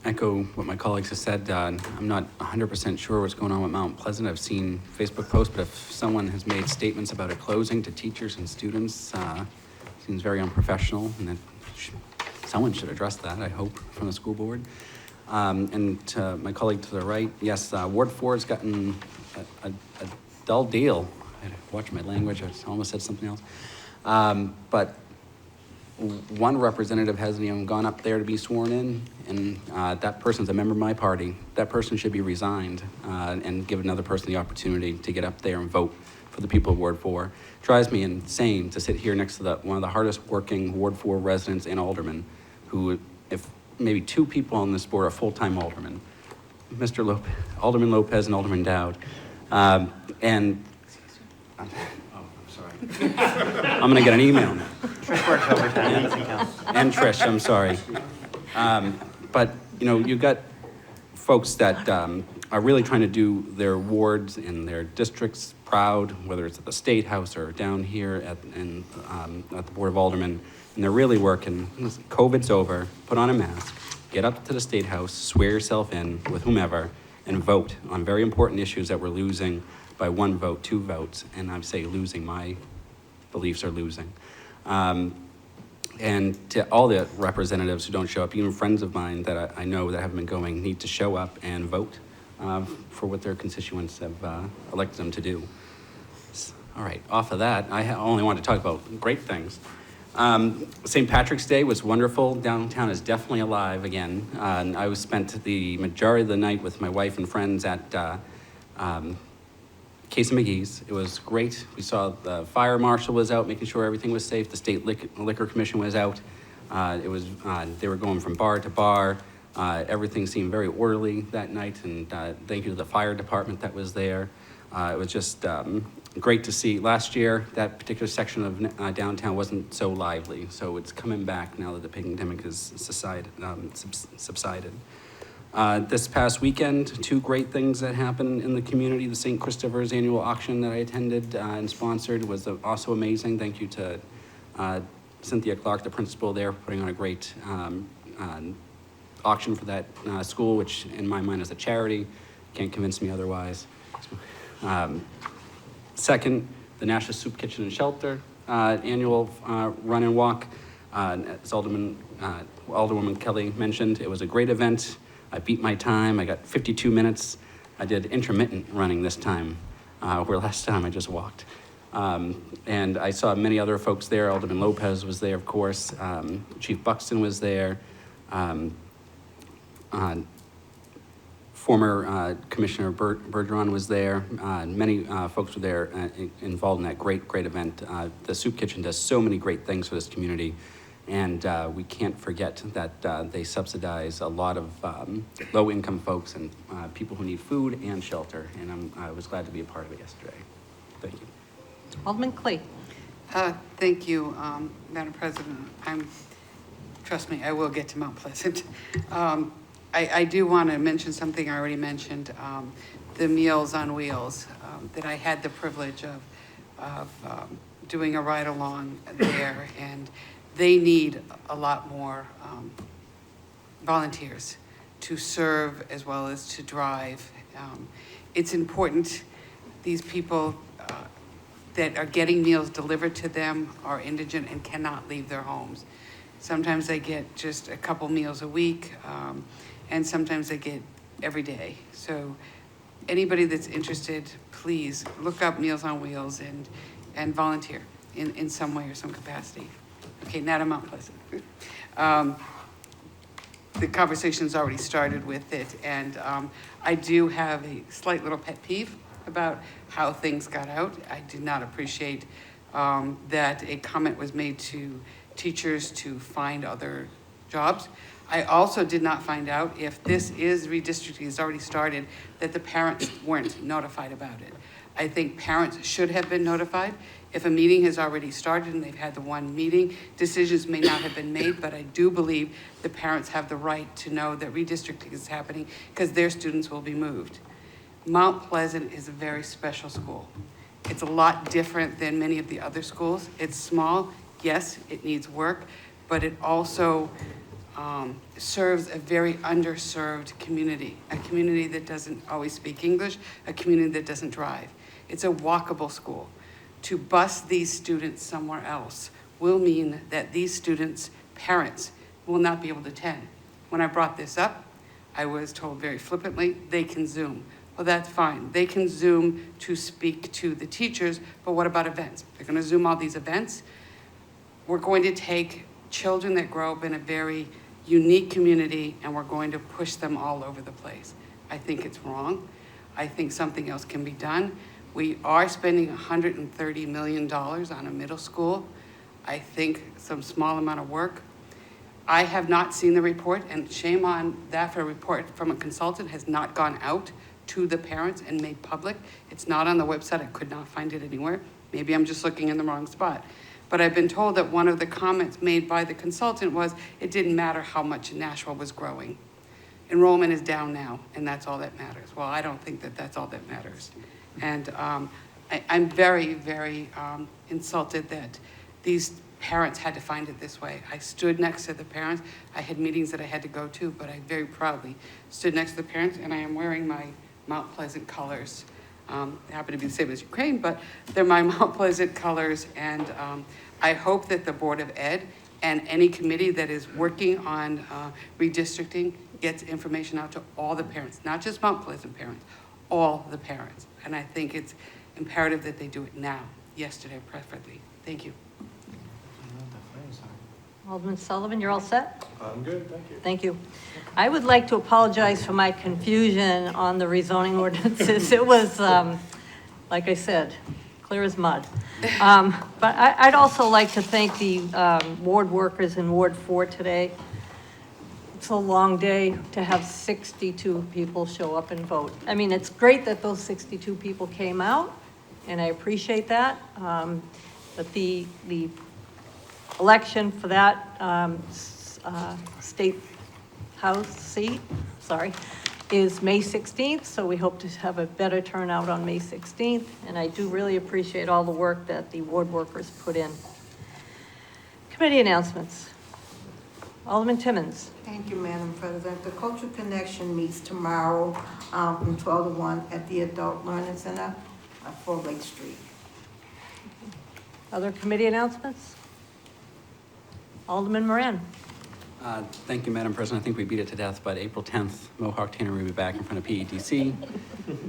Echo what my colleagues have said. I'm not 100% sure what's going on with Mount Pleasant. I've seen Facebook posts, but if someone has made statements about it closing to teachers and students, seems very unprofessional, and that someone should address that, I hope, from the school board. And my colleague to the right, yes, Ward 4 has gotten a dull deal. I had to watch my language, I almost said something else. But one representative hasn't even gone up there to be sworn in, and that person's a member of my party. That person should be resigned and give another person the opportunity to get up there and vote for the people of Ward 4. Drives me insane to sit here next to one of the hardest working Ward 4 residents and aldermen, who, if maybe two people on this board are full-time aldermen, Alderman Lopez and Alderman Dowd. I'm gonna get an email now. Trish works overtime, that doesn't count. And Trish, I'm sorry. But, you know, you've got folks that are really trying to do their wards and their districts proud, whether it's at the State House or down here at the Board of Aldermen, and they're really working. Listen, COVID's over, put on a mask, get up to the State House, swear yourself in with whomever, and vote on very important issues that we're losing by 1 vote, 2 votes, and I say losing, my beliefs are losing. And to all the representatives who don't show up, even friends of mine that I know that haven't been going, need to show up and vote for what their constituents have elected them to do. All right, off of that, I only want to talk about great things. St. Patrick's Day was wonderful. Downtown is definitely alive again. And I spent the majority of the night with my wife and friends at Case McGee's. It was great. We saw the fire marshal was out making sure everything was safe. The State Liquor Commission was out. They were going from bar to bar. Everything seemed very orderly that night, and thank you to the fire department that was there. It was just great to see. Last year, that particular section of downtown wasn't so lively, so it's coming back now that the pandemic has subsided. This past weekend, 2 great things that happened in the community. The St. Christopher's annual auction that I attended and sponsored was also amazing. Thank you to Cynthia Clark, the principal there, for putting on a great auction for that school, which in my mind is a charity. Can't convince me otherwise. Second, the National Soup Kitchen and Shelter annual run and walk. As Alderwoman Kelly mentioned, it was a great event. I beat my time. I got 52 minutes. I did intermittent running this time, where last time I just walked. And I saw many other folks there. Alderman Lopez was there, of course. Chief Buxton was there. Former Commissioner Bergeron was there. Many folks were there involved in that great event. The Soup Kitchen does so many great things for this community, and we can't forget that they subsidize a lot of low-income folks and people who need food and shelter, and I was glad to be a part of it yesterday. Thank you. Alderman Clay. Thank you, Madam President. Trust me, I will get to Mount Pleasant. I do want to mention something I already mentioned, the Meals on Wheels, that I had the privilege of doing a ride-along there, and they need a lot more volunteers to serve as well as to drive. It's important, these people that are getting meals delivered to them are indigent and cannot leave their homes. Sometimes they get just a couple meals a week, and sometimes they get every day. So anybody that's interested, please look up Meals on Wheels and volunteer in some way or some capacity. Okay, now to Mount Pleasant. The conversation's already started with it, and I do have a slight little pet peeve about how things got out. I did not appreciate that a comment was made to teachers to find other jobs. I also did not find out if this is redistricting has already started, that the parents weren't notified about it. I think parents should have been notified. If a meeting has already started and they've had the one meeting, decisions may not have been made, but I do believe the parents have the right to know that redistricting is happening because their students will be moved. Mount Pleasant is a very special school. It's a lot different than many of the other schools. It's small, yes, it needs work, but it also serves a very underserved community, a community that doesn't always speak English, a community that doesn't drive. It's a walkable school. To bus these students somewhere else will mean that these students' parents will not be able to attend. When I brought this up, I was told very flippantly, they can Zoom. Well, that's fine. They can Zoom to speak to the teachers, but what about events? They're going to Zoom all these events. We're going to take children that grow up in a very unique community and we're going to push them all over the place. I think it's wrong. I think something else can be done. We are spending $130 million on a middle school. I think some small amount of work. I have not seen the report, and shame on that for a report from a consultant has not gone out to the parents and made public. It's not on the website. I could not find it anywhere. Maybe I'm just looking in the wrong spot. But I've been told that one of the comments made by the consultant was it didn't matter how much Nashua was growing. Enrollment is down now, and that's all that matters. Well, I don't think that that's all that matters. And I'm very, very insulted that these parents had to find it this way. I stood next to the parents. I had meetings that I had to go to, but I very proudly stood next to the parents, and I am wearing my Mount Pleasant colors. They happen to be the same as Ukraine, but they're my Mount Pleasant colors, and I hope that the Board of Ed and any committee that is working on redistricting gets information out to all the parents, not just Mount Pleasant parents, all the parents. And I think it's imperative that they do it now, yesterday preferably. Thank you. Alderman Sullivan, you're all set? I'm good, thank you. Thank you. I would like to apologize for my confusion on the rezoning ordinances. It was, like I said, clear as mud. But I'd also like to thank the ward workers in Ward 4 today. It's a long day to have 62 people show up and vote. I mean, it's great that those 62 people came out, and I appreciate that. But the election for that state house seat, is May 16th, so we hope to have a better turnout on May 16th, and I do really appreciate all the work that the ward workers put in. Committee announcements. Alderman Timmons. Thank you, Madam President. The Cultural Connection meets tomorrow from 12 to 1 at the Adult Learning Center at 4 Lake Street. Other committee announcements? Alderman Moran. Thank you, Madam President. I think we beat it to death, but April 10th, Mohawk Tanner will be back in front of PEDC.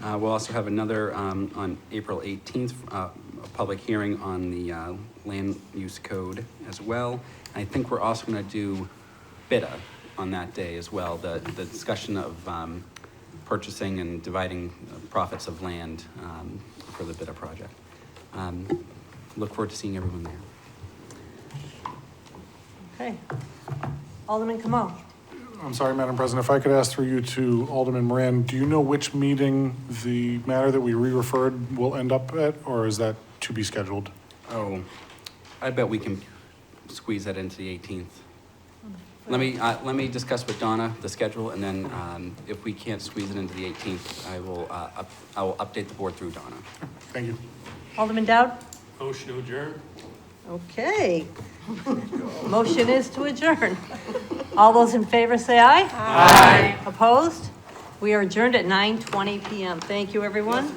We'll also have another on April 18th, a public hearing on the land use code as well. I think we're also going to do BIDA on that day as well, the discussion of purchasing and dividing profits of land for the BIDA project. Look forward to seeing everyone there. Okay. Alderman Kamal. I'm sorry, Madam President, if I could ask through you to Alderman Moran, do you know which meeting the matter that we re-referred will end up at, or is that to be scheduled? Oh, I bet we can squeeze that into the 18th. Let me discuss with Donna the schedule, and then if we can't squeeze it into the 18th, I will update the board through Donna. Thank you. Alderman Dowd? Motion to adjourn. Okay. Motion is to adjourn. All those in favor say aye. Aye. Opposed? We are adjourned at 9:20 p.m. Thank you, everyone.